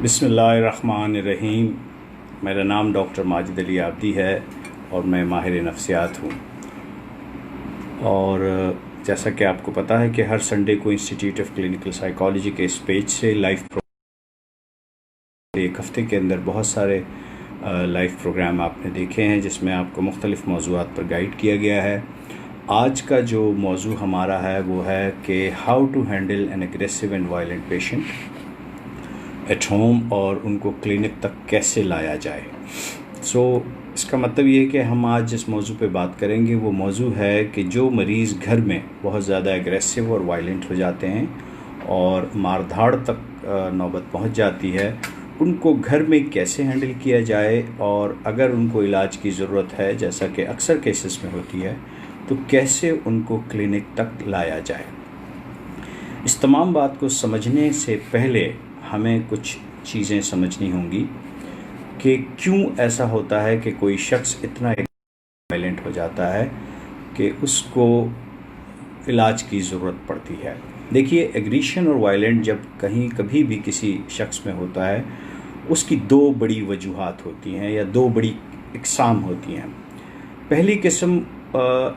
बिस्मिल्लाहिर्रहमानिर्रहीम। मेरा नाम डॉक्टर माजिद अली आब्दी है और मैं माहिर नफ्सियात हूँ। और जैसा कि आपको पता है कि हर संडे को इंस्टीट्यूट ऑफ क्लिनिकल साइकोलॉजी के इस पेज से लाइव एक हफ़्ते के अंदर बहुत सारे लाइव प्रोग्राम आपने देखे हैं जिसमें आपको मुख्तलिफ़ मौज़ूआत पर गाइड किया गया है। आज का जो मौजू हमारा है वो है कि how to handle an aggressive and violent patient at home और उनको क्लिनिक तक कैसे लाया जाए। इसका मतलब ये है कि हम आज जिस मौजू पे बात करेंगे वो मौजू है कि जो मरीज़ घर में बहुत ज़्यादा एग्रेसिव और वायलेंट हो जाते हैं और मारधाड़ तक नौबत पहुंच जाती है, उनको घर में कैसे हैंडल किया जाए और अगर उनको इलाज की ज़रूरत है, जैसा कि अक्सर केसेस में होती है, तो कैसे उनको क्लिनिक तक लाया जाए। इस तमाम बात को समझने से पहले हमें कुछ चीज़ें समझनी होंगी कि क्यों ऐसा होता है कि कोई शख्स इतना वायलेंट हो जाता है कि उसको इलाज की ज़रूरत पड़ती है। देखिए, एग्रेशन और वायलेंट जब कभी भी किसी शख्स में होता है, उसकी दो बड़ी वजूहात होती हैं या दो बड़ी इकसाम होती हैं। पहली किस्म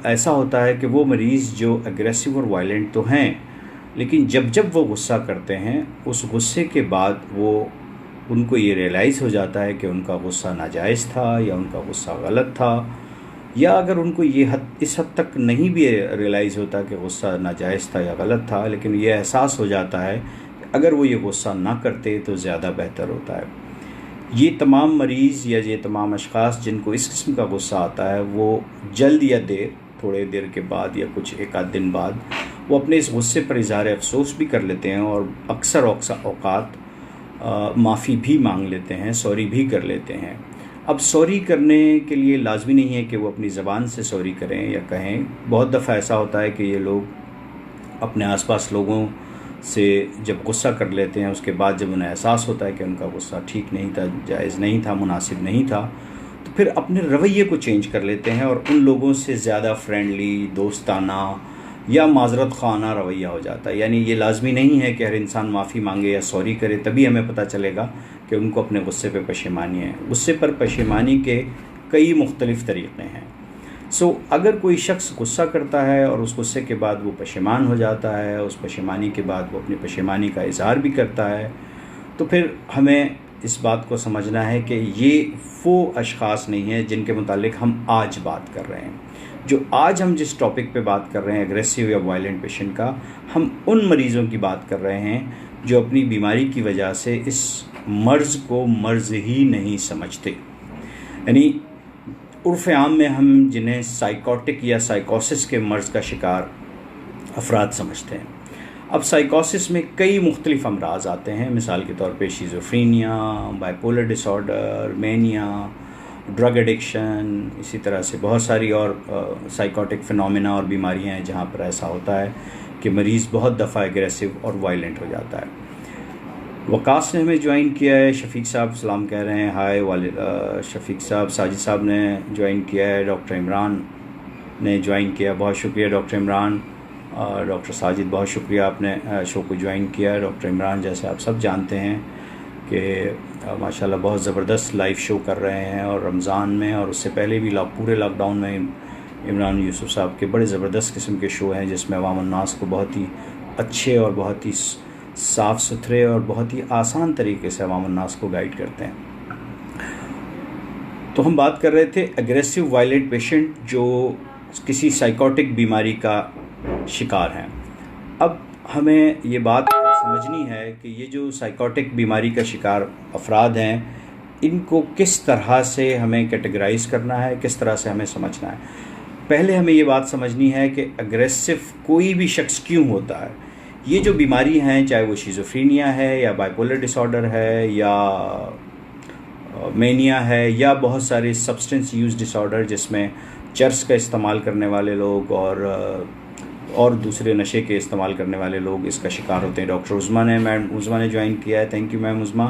ऐसा होता है कि वो मरीज़ जो एग्रेसिव और वायलेंट तो हैं, लेकिन जब वो गुस्सा करते हैं, उस गुस्से के बाद उनको ये रियलाइज़ हो जाता है कि उनका गुस्सा नाजायज़ था या उनका गुस्सा गलत था, या अगर उनको इस हद तक नहीं भी रियलाइज़ होता कि गुस्सा नाजायज़ था या गलत था, लेकिन ये एहसास हो जाता है कि अगर वो ये गुस्सा ना करते तो ज़्यादा बेहतर होता है। ये तमाम मरीज़ या ये तमाम अशख़ास जिनको इस किस्म का गुस्सा आता है, वो जल्द या देर, थोड़े देर के बाद या कुछ एक आध दिन बाद वो अपने इस गुस्से पर इज़हार अफसोस भी कर लेते हैं और अक्सर औक़ात माफ़ी भी मांग लेते हैं, सॉरी भी कर लेते हैं। अब सॉरी करने के लिए लाजमी नहीं है कि वो अपनी ज़बान से सॉरी करें या कहें। बहुत दफ़ा ऐसा होता है कि ये लोग अपने आसपास लोगों से जब गुस्सा कर लेते हैं, उसके बाद जब उन्हें एहसास होता है कि उनका गुस्सा ठीक नहीं था, जायज़ नहीं था, मुनासिब नहीं था, तो फिर अपने रवैये को चेंज कर लेते हैं और उन लोगों से ज़्यादा फ्रेंडली, दोस्ताना या माज़रत ख़ाना रवैया हो जाता है। यानी ये लाजमी नहीं है कि हर इंसान माफ़ी मांगे या सॉरी करे तभी हमें पता चलेगा कि उनको अपने गुस्से पे पशेमानी है। गुस्से पर पशेमानी के कई मुख्तलिफ़ तरीक़े हैं। अगर कोई शख्स गुस्सा करता है और उस गुस्से के बाद वो पशेमान हो जाता है, उस पशेमानी के बाद वो अपनी पशेमानी का इज़हार भी करता है, तो फिर हमें इस बात को समझना है कि ये वो अशख़ास नहीं है जिनके मुतालिक हम आज बात कर रहे हैं। जो आज हम जिस टॉपिक पे बात कर रहे हैं, एग्रेसिव या वायलेंट पेशेंट का, हम उन मरीज़ों की बात कर रहे हैं जो अपनी बीमारी की वजह से इस मर्ज़ को मर्ज़ ही नहीं समझते। यानी उर्फ़ आम में हम जिन्हें साइकोटिक या साइकोसिस के मर्ज़ का शिकार अफराद समझते हैं। अब साइकोसिस में कई मुख्तलिफ़ अमराज आते हैं। मिसाल के तौर पे schizophrenia, bipolar disorder, mania, drug addiction, इसी तरह से बहुत सारी और साइकोटिक फिनोमेना और बीमारियां हैं जहां पर ऐसा होता है कि मरीज़ बहुत दफ़ा एग्रेसिव और वायलेंट हो जाता है। वकास ने हमें ज्वाइन किया है, शफीक साहब सलाम कह रहे हैं, हाय वाले शफीक साहब। साजिद साहब ने ज्वाइन किया है, डॉक्टर इमरान ने ज्वाइन किया, बहुत शुक्रिया डॉक्टर इमरान। डॉक्टर साजिद, बहुत शुक्रिया आपने शो को ज्वाइन किया। डॉक्टर इमरान, जैसे आप सब जानते हैं कि माशाल्लाह बहुत ज़बरदस्त लाइव शो कर रहे हैं, और रमज़ान में और उससे पहले भी पूरे लॉकडाउन में इमरान यूसुफ साहब के बड़े ज़बरदस्त किस्म के शो हैं जिसमें अवाम उन्नास को बहुत ही अच्छे और बहुत ही साफ़ सुथरे और बहुत ही आसान तरीके से अवाम उन्नास को गाइड करते हैं। तो हम बात कर रहे थे एग्रेसिव वायलेंट पेशेंट जो किसी साइकोटिक बीमारी का शिकार हैं। अब हमें ये बात समझनी है कि ये जो साइकोटिक बीमारी का शिकार अफराद हैं, इनको किस तरह से हमें कैटेगराइज़ करना है, किस तरह से हमें समझना है। पहले हमें ये बात समझनी है कि एग्रेसिव कोई भी शख्स क्यों होता है। ये जो बीमारी हैं, चाहे वो शिज़ोफ्रेनिया है या बाइपोलर डिसऑर्डर है या मेनिया है या बहुत सारे सब्सटेंस यूज़ डिसऑर्डर जिसमें चर्स का इस्तेमाल करने वाले लोग और दूसरे नशे के इस्तेमाल करने वाले लोग इसका शिकार होते हैं। डॉक्टर उज़मा ने, मैम उज़मा ने ज्वाइन किया है, थैंक यू मैम उज़मा।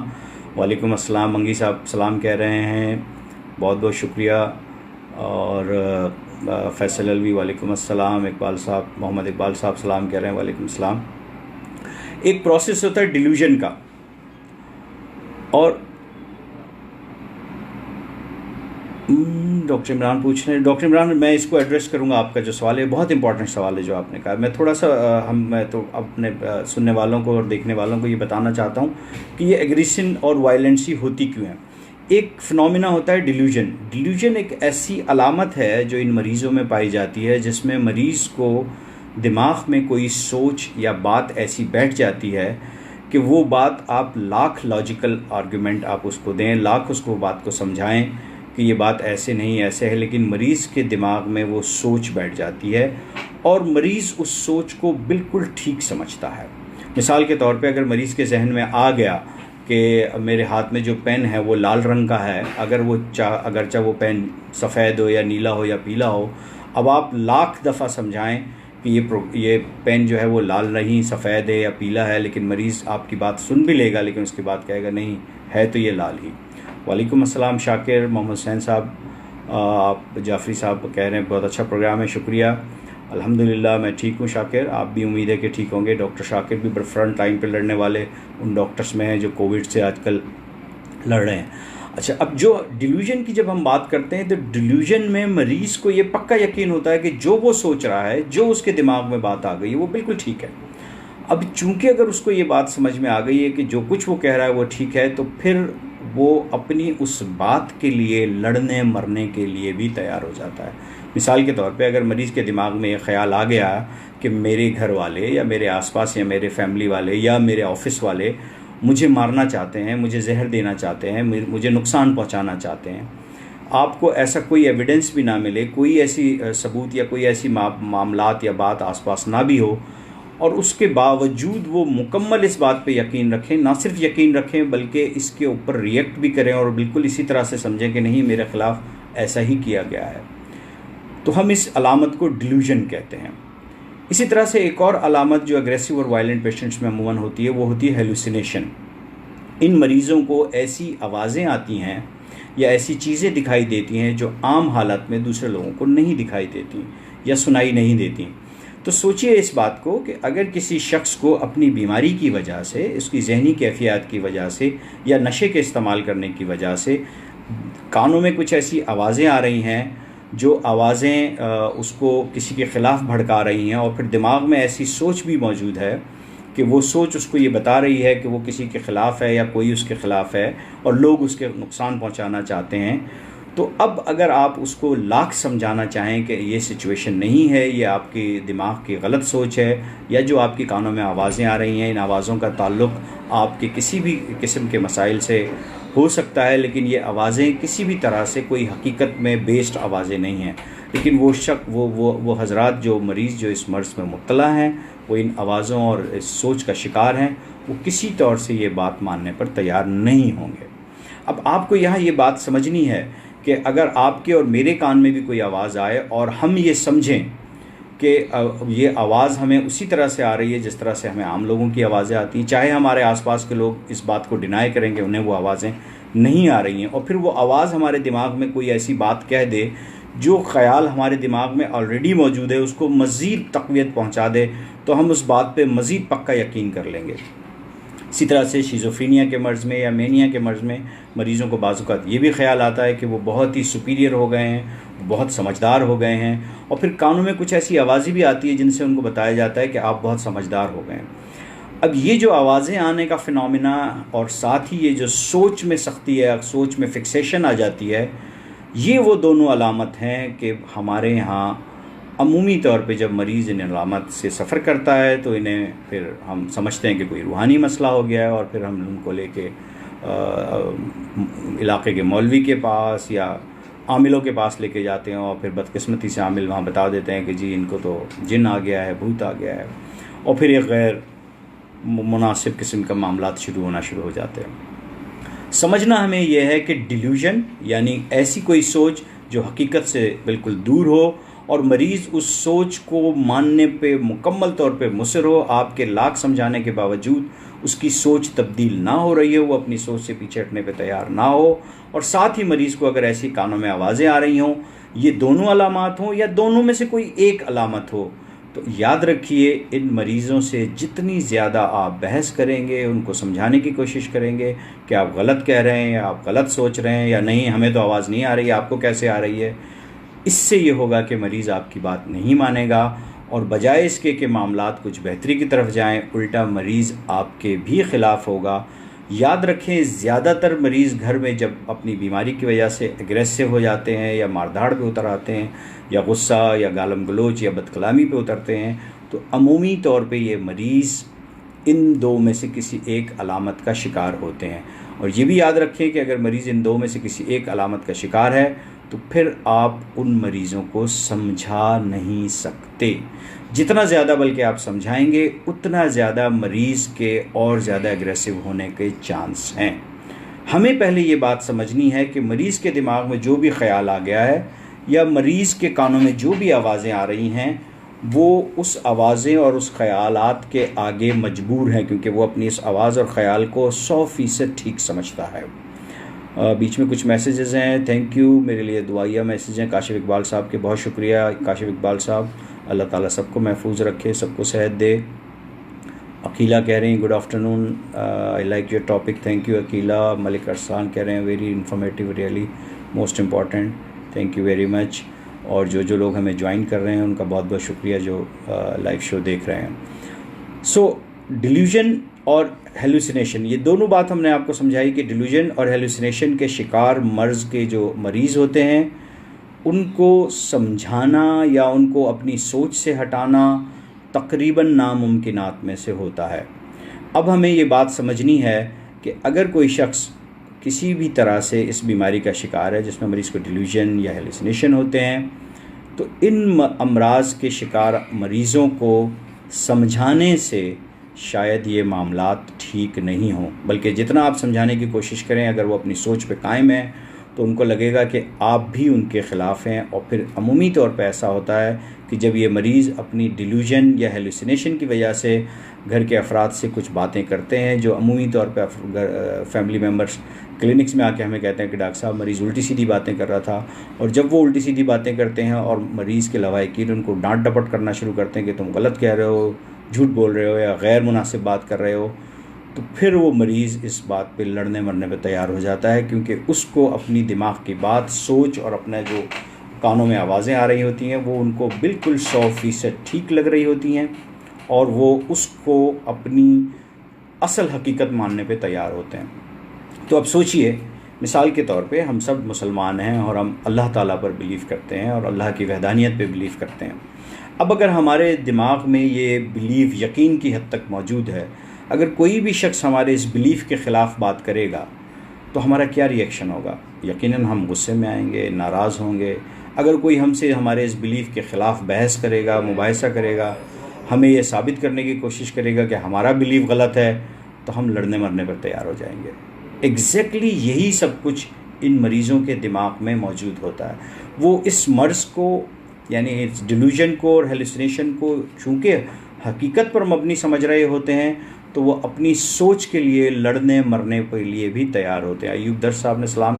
वालेकुम अस्सलाम। मंगी साहब सलाम कह रहे हैं, बहुत बहुत शुक्रिया। और फैसल अलवी वालेकुम अस्सलाम। इकबाल साहब, मोहम्मद इकबाल साहब सलाम कह रहे हैं, वालेकुम अस्सलाम। एक प्रोसेस होता है डिल्यूजन का, और डॉक्टर इमरान पूछ रहे हैं, डॉक्टर इमरान मैं इसको एड्रेस करूंगा, आपका जो सवाल है बहुत इंपॉर्टेंट सवाल है जो आपने कहा। मैं थोड़ा सा मैं तो अपने सुनने वालों को और देखने वालों को ये बताना चाहता हूँ कि ये एग्रेशन और वायलेंसी होती क्यों है। एक फिनोमिना होता है डिल्यूजन। डिल्यूजन एक ऐसी अलामत है जो इन मरीज़ों में पाई जाती है जिसमें मरीज़ को दिमाग में कोई सोच या बात ऐसी बैठ जाती है कि वो बात आप लाख लॉजिकल आर्गुमेंट आप उसको दें, लाख उसको बात को समझाएं कि ये बात ऐसे नहीं ऐसे है, लेकिन मरीज़ के दिमाग में वो सोच बैठ जाती है और मरीज़ उस सोच को बिल्कुल ठीक समझता है। मिसाल के तौर पे अगर मरीज़ के जहन में आ गया कि मेरे हाथ में जो पेन है वो लाल रंग का है, अगरचा वो पेन सफ़ेद हो या नीला हो या पीला हो, अब आप लाख दफ़ा समझाएं कि ये पेन जो है वो लाल नहीं सफ़ेद है या पीला है, लेकिन मरीज़ आपकी बात सुन भी लेगा लेकिन उसके बाद कहेगा नहीं है तो ये लाल ही। वालेकुम अस्सलाम शाकिर मोहम्मद हुसैन साहब, आप जाफरी साहब कह रहे हैं बहुत अच्छा प्रोग्राम है, शुक्रिया। अल्हम्दुलिल्लाह मैं ठीक हूँ शाकिर, आप भी उम्मीद है कि ठीक होंगे। डॉक्टर शाकिर भी फ्रंट लाइन पे लड़ने वाले उन डॉक्टर्स में हैं जो कोविड से आजकल लड़ रहे हैं। अच्छा, अब जो डिल्यूजन की जब हम बात करते हैं तो डिल्यूजन में मरीज़ को ये पक्का यकीन होता है कि जो वो सोच रहा है, जो उसके दिमाग में बात आ गई है वो बिल्कुल ठीक है। अब चूंकि अगर उसको ये बात समझ में आ गई है कि जो कुछ वो कह रहा है वो ठीक है, तो फिर वो अपनी उस बात के लिए लड़ने मरने के लिए भी तैयार हो जाता है। मिसाल के तौर पे अगर मरीज़ के दिमाग में ये ख्याल आ गया कि मेरे घर वाले या मेरे आसपास या मेरे फैमिली वाले या मेरे ऑफिस वाले मुझे मारना चाहते हैं, मुझे जहर देना चाहते हैं, मुझे नुकसान पहुंचाना चाहते हैं, आपको ऐसा कोई एविडेंस भी ना मिले, कोई ऐसी सबूत या कोई ऐसी मामलात या बात आसपास ना भी हो, और उसके बावजूद वो मुकम्मल इस बात पे यकीन रखें, ना सिर्फ यकीन रखें बल्कि इसके ऊपर रिएक्ट भी करें और बिल्कुल इसी तरह से समझें कि नहीं मेरे ख़िलाफ़ ऐसा ही किया गया है, तो हम इस अलामत को डिल्यूजन कहते हैं। इसी तरह से एक और अलामत जो एग्रेसिव और वायलेंट पेशेंट्स में अमूमन होती है वो होती है हेलुसिनेशन। इन मरीज़ों को ऐसी आवाज़ें आती हैं या ऐसी चीज़ें दिखाई देती हैं जो आम हालत में दूसरे लोगों को नहीं दिखाई देती या सुनाई नहीं देती। तो सोचिए इस बात को कि अगर किसी शख्स को अपनी बीमारी की वजह से, उसकी जहनी कैफियत की वजह से या नशे के इस्तेमाल करने की वजह से कानों में कुछ ऐसी आवाज़ें आ रही हैं जो आवाज़ें उसको किसी के ख़िलाफ़ भड़का रही हैं, और फिर दिमाग में ऐसी सोच भी मौजूद है कि वो सोच उसको ये बता रही है कि वो किसी के ख़िलाफ़ है या कोई उसके ख़िलाफ़ है और लोग उसके नुकसान पहुंचाना चाहते हैं, तो अब अगर आप उसको लाख समझाना चाहें कि ये सिचुएशन नहीं है, ये आपके दिमाग की गलत सोच है, या जो आपकी कानों में आवाज़ें आ रही हैं इन आवाज़ों का ताल्लुक़ आपके किसी भी किस्म के मसाइल से हो सकता है, लेकिन ये आवाज़ें किसी भी तरह से कोई हकीकत में बेस्ड आवाज़ें नहीं हैं, लेकिन वो हज़रात जो मरीज़ जो इस मर्ज़ में मुब्तला हैं वो इन आवाज़ों और इस सोच का शिकार हैं, वो किसी तौर से ये बात मानने पर तैयार नहीं होंगे। अब आपको यहाँ ये बात समझनी है कि अगर आपके और मेरे कान में भी कोई आवाज़ आए और हम ये समझें कि ये आवाज़ हमें उसी तरह से आ रही है जिस तरह से हमें आम लोगों की आवाज़ें आती हैं, चाहे हमारे आसपास के लोग इस बात को डिनाई करेंगे उन्हें वो आवाज़ें नहीं आ रही हैं, और फिर वो आवाज़ हमारे दिमाग में कोई ऐसी बात कह दे जो ख़याल हमारे दिमाग में ऑलरेडी मौजूद है उसको मज़ीद तक़वियत पहुँचा दे, तो हम उस बात पर मज़ीद पक्का यकीन कर लेंगे। इसी तरह से शिज़ोफ्रेनिया के मर्ज़ में या मेनिया के मर्ज़ में मरीज़ों को बाज़-औक़ात ये भी ख्याल आता है कि वो बहुत ही सुपीरियर हो गए हैं, बहुत समझदार हो गए हैं, और फिर कानों में कुछ ऐसी आवाज़ें भी आती है जिनसे उनको बताया जाता है कि आप बहुत समझदार हो गए हैं। अब ये जो आवाज़ें आने का फ़िनोमिना और साथ ही ये जो सोच में सख्ती है, सोच में फ़िक्सेशन आ जाती है, ये वो दोनों अलामत हैं कि हमारे यहाँ अमूमी तौर पे जब मरीज़ इन अलामत से सफ़र करता है तो इन्हें फिर हम समझते हैं कि कोई रूहानी मसला हो गया है, और फिर हम उनको लेके इलाके के मौलवी के पास या आमिलों के पास लेके जाते हैं, और फिर बदकिस्मती से आमिल वहाँ बता देते हैं कि जी इनको तो जिन आ गया है, भूत आ गया है, और फिर एक गैर मुनासिब किस्म का मामलात शुरू हो जाते हैं। समझना हमें यह है कि डिल्यूजन यानी ऐसी कोई सोच जो हकीकत से बिल्कुल दूर हो और मरीज़ उस सोच को मानने पे मुकम्मल तौर पे मुसर हो, आपके लाख समझाने के बावजूद उसकी सोच तब्दील ना हो रही हो, वो अपनी सोच से पीछे हटने पे तैयार ना हो, और साथ ही मरीज़ को अगर ऐसी कानों में आवाज़ें आ रही हों, ये दोनों अलामत हों या दोनों में से कोई एक अलामत हो, तो याद रखिए, इन मरीज़ों से जितनी ज़्यादा आप बहस करेंगे, उनको समझाने की कोशिश करेंगे कि आप गलत कह रहे हैं या आप गलत सोच रहे हैं, या नहीं हमें तो आवाज़ नहीं आ रही है, आपको कैसे आ रही है, इससे ये होगा कि मरीज़ आपकी बात नहीं मानेगा और बजाय इसके कि मामलात कुछ बेहतरी की तरफ जाएं, उल्टा मरीज़ आपके भी ख़िलाफ़ होगा। याद रखें, ज़्यादातर मरीज़ घर में जब अपनी बीमारी की वजह से एग्रेसिव हो जाते हैं या मारधाड़ पे उतर आते हैं या गुस्सा या गालम गलोच या बदकलामी पे उतरते हैं, तो अमूमी तौर पे ये मरीज़ इन दो में से किसी एक अलामत का शिकार होते हैं। और ये भी याद रखें कि अगर मरीज़ इन दो में से किसी एक अलामत का शिकार है तो फिर आप उन मरीज़ों को समझा नहीं सकते। जितना ज़्यादा बल्कि आप समझाएंगे, उतना ज़्यादा मरीज़ के और ज़्यादा एग्रेसिव होने के चांस हैं। हमें पहले ये बात समझनी है कि मरीज़ के दिमाग में जो भी ख्याल आ गया है या मरीज़ के कानों में जो भी आवाज़ें आ रही हैं, वो उस आवाज़ें और उस ख़यालात के आगे मजबूर हैं, क्योंकि वो अपनी इस आवाज़ और ख़याल को 100% ठीक समझता है। बीच में कुछ मैसेजेस हैं, थैंक यू, मेरे लिए दुआया मैसेज हैं काशिफ इकबाल साहब के, बहुत शुक्रिया काशिफ इकबाल साहब। अल्लाह ताला सबको महफूज रखे, सबको सेहत दे। अकीला कह रहे हैं good afternoon, I like your topic, thank you Akila. Malik Arsan कह रहे हैं very informative, really most important, thank you very much. और जो लोग हमें ज्वाइन कर रहे हैं उनका बहुत बहुत शुक्रिया जो लाइव शो देख रहे हैं। सो डिल्यूजन और हेलुसिनेशन, ये दोनों बात हमने आपको समझाई कि डिल्यूजन और हेलुसिनेशन के शिकार मर्ज़ के जो मरीज़ होते हैं, उनको समझाना या उनको अपनी सोच से हटाना तकरीबन नामुमकिनात में से होता है। अब हमें ये बात समझनी है कि अगर कोई शख्स किसी भी तरह से इस बीमारी का शिकार है जिसमें मरीज़ को डिल्यूजन या हेलुसिनेशन होते हैं, तो इन अमराज के शिकार मरीज़ों को समझाने से शायद ये मामलात ठीक नहीं हों, बल्कि जितना आप समझाने की कोशिश करें, अगर वो अपनी सोच पे कायम है तो उनको लगेगा कि आप भी उनके ख़िलाफ़ हैं। और फिर अमूमी तौर पे ऐसा होता है कि जब ये मरीज़ अपनी डिल्यूजन या हेलुसिनेशन की वजह से घर के अफराद से कुछ बातें करते हैं जो अमूमी तौर पे फैमिली मेम्बर्स क्लिनिक्स में आके हमें कहते हैं कि डॉक्टर साहब मरीज़ उल्टी सीधी बातें कर रहा था, और जब वो उल्टी सीधी बातें करते हैं और मरीज़ के लवाहिकीन उनको डांट डपट करना शुरू करते हैं कि तुम गलत कह रहे हो, झूठ बोल रहे हो या गैर मुनासिब बात कर रहे हो, तो फिर वो मरीज़ इस बात पे लड़ने मरने पे तैयार हो जाता है, क्योंकि उसको अपनी दिमाग की बात, सोच और अपने जो कानों में आवाज़ें आ रही होती हैं वो उनको बिल्कुल 100% ठीक लग रही होती हैं और वो उसको अपनी असल हकीकत मानने पे तैयार होते हैं। तो अब सोचिए, मिसाल के तौर पे हम सब मुसलमान हैं और हम अल्लाह ताला पर बिलीव करते हैं और अल्लाह की वहदानियत पे बिलीव करते हैं। अब अगर हमारे दिमाग में ये बिलीव यकीन की हद तक मौजूद है, अगर कोई भी शख्स हमारे इस बिलीफ के ख़िलाफ़ बात करेगा तो हमारा क्या रिएक्शन होगा? यकीनन हम गुस्से में आएंगे, नाराज़ होंगे। अगर कोई हमसे हमारे इस बिलीफ के ख़िलाफ़ बहस करेगा, मुबाहिसा करेगा, हमें यह साबित करने की कोशिश करेगा कि हमारा बिलीफ गलत है, तो हम लड़ने मरने पर तैयार हो जाएंगे। एग्जैक्टली यही सब कुछ इन मरीज़ों के दिमाग में मौजूद होता है। वो इस मर्ज़ को, यानी इस डिल्यूजन को और हेलुसिनेशन को चूँकि हकीकत पर मबनी समझ रहे होते हैं, तो वो अपनी सोच के लिए लड़ने मरने के लिए भी तैयार होते हैं। अयूब दर साहब ने सलाम,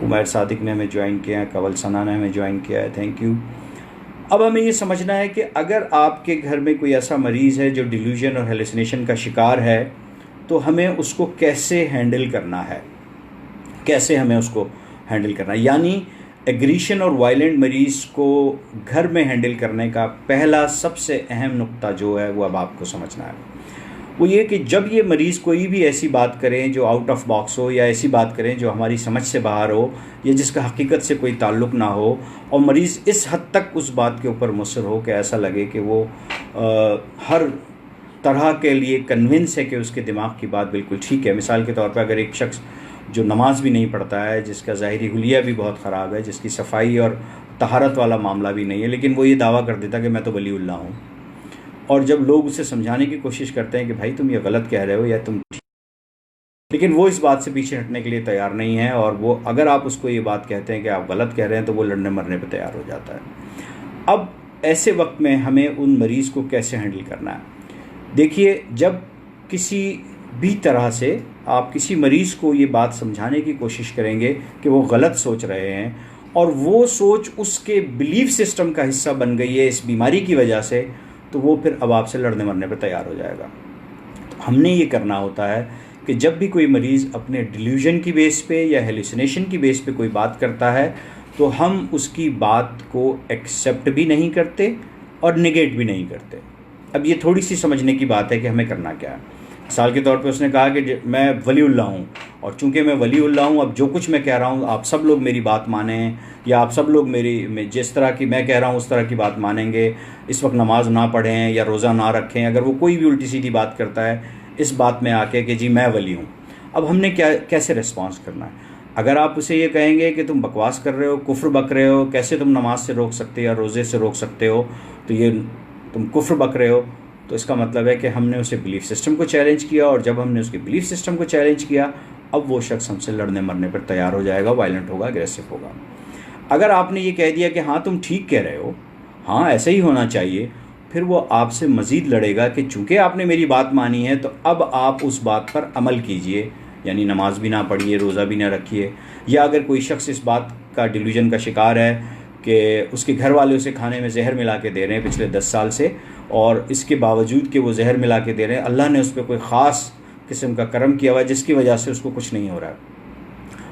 उमैर सादिक ने हमें ज्वाइन किया है, कवल सना ने हमें ज्वाइन किया है, थैंक यू। अब हमें ये समझना है कि अगर आपके घर में कोई ऐसा मरीज़ है जो डिल्यूजन और हेलुसिनेशन का शिकार है, तो हमें उसको कैसे हैंडल करना है, कैसे हमें उसको हैंडल करना है। यानी एग्रीशन और वायलेंट मरीज़ को घर में हैंडल करने का पहला सबसे अहम नुक्ता जो है वो अब आपको समझना है, वो ये कि जब ये मरीज़ कोई भी ऐसी बात करें जो आउट ऑफ बॉक्स हो, या ऐसी बात करें जो हमारी समझ से बाहर हो या जिसका हकीकत से कोई ताल्लुक़ ना हो, और मरीज़ इस हद तक उस बात के ऊपर मुसर हो कि ऐसा लगे कि वो हर तरह के लिए कन्विंस है कि उसके दिमाग की बात बिल्कुल ठीक है। मिसाल के तौर पर अगर एक शख्स जो नमाज भी नहीं पढ़ता है, जिसका ज़ाहिरी हुलिया भी बहुत ख़राब है, जिसकी सफाई और तहारत वाला मामला भी नहीं है, लेकिन वो ये दावा कर देता कि मैं तो वलीउल्लाह हूँ, और जब लोग उसे समझाने की कोशिश करते हैं कि भाई तुम ये गलत कह रहे हो या तुम ठीक, लेकिन वो इस बात से पीछे हटने के लिए तैयार नहीं है, और वो अगर आप उसको ये बात कहते हैं कि आप गलत कह रहे हैं तो वो लड़ने मरने पर तैयार हो जाता है। अब ऐसे वक्त में हमें उन मरीज़ को कैसे हैंडल करना है? देखिए, जब किसी भी तरह से आप किसी मरीज़ को ये बात समझाने की कोशिश करेंगे कि वो गलत सोच रहे हैं और वो सोच उसके बिलीफ सिस्टम का हिस्सा बन गई है इस बीमारी की वजह से, तो वो फिर अब आपसे लड़ने मरने पर तैयार हो जाएगा। तो हमने ये करना होता है कि जब भी कोई मरीज़ अपने डिल्यूजन की बेस पे या हेलुसिनेशन की बेस पे कोई बात करता है, तो हम उसकी बात को एक्सेप्ट भी नहीं करते और निगेट भी नहीं करते। अब ये थोड़ी सी समझने की बात है कि हमें करना क्या है। मिसाल के तौर पे उसने कहा कि मैं वलीउल्लाह हूँ, और चूंकि मैं वलीउल्लाह हूँ, अब जो कुछ मैं कह रहा हूँ आप सब लोग मेरी बात मानें, या आप सब लोग जिस तरह की मैं कह रहा हूँ उस तरह की बात मानेंगे, इस वक्त नमाज ना पढ़ें या रोज़ा ना रखें। अगर वो कोई भी उल्टी सीधी बात करता है इस बात में आके कि जी मैं वली हूँ, अब हमने कैसे रिस्पॉन्स करना है? अगर आप उसे ये कहेंगे कि तुम बकवास कर रहे हो, कुफ्र बक रहे हो, कैसे तुम नमाज से रोक सकते हो या रोज़े से रोक सकते हो, तो ये तुम कुफ्र बक रहे हो, तो इसका मतलब है कि हमने उसे बिलीफ सिस्टम को चैलेंज किया, और जब हमने उसके बिलीफ सिस्टम को चैलेंज किया, अब वो शख्स हमसे लड़ने मरने पर तैयार हो जाएगा, वायलेंट होगा, अग्रेसिव होगा। अगर आपने ये कह दिया कि हाँ तुम ठीक कह रहे हो, हाँ ऐसे ही होना चाहिए, फिर वो आपसे मज़ीद लड़ेगा कि चूँकि आपने मेरी बात मानी है तो अब आप उस बात पर अमल कीजिए, यानी नमाज भी ना पढ़िए, रोज़ा भी ना रखिए। या अगर कोई शख्स इस बात का डिल्यूजन का शिकार है कि उसके घर वाले उसे खाने में जहर मिला के दे रहे हैं पिछले 10 साल से, और इसके बावजूद कि वो जहर मिला के दे रहे हैं, अल्लाह ने उस पर कोई ख़ास किस्म का करम किया हुआ है जिसकी वजह से उसको कुछ नहीं हो रहा है।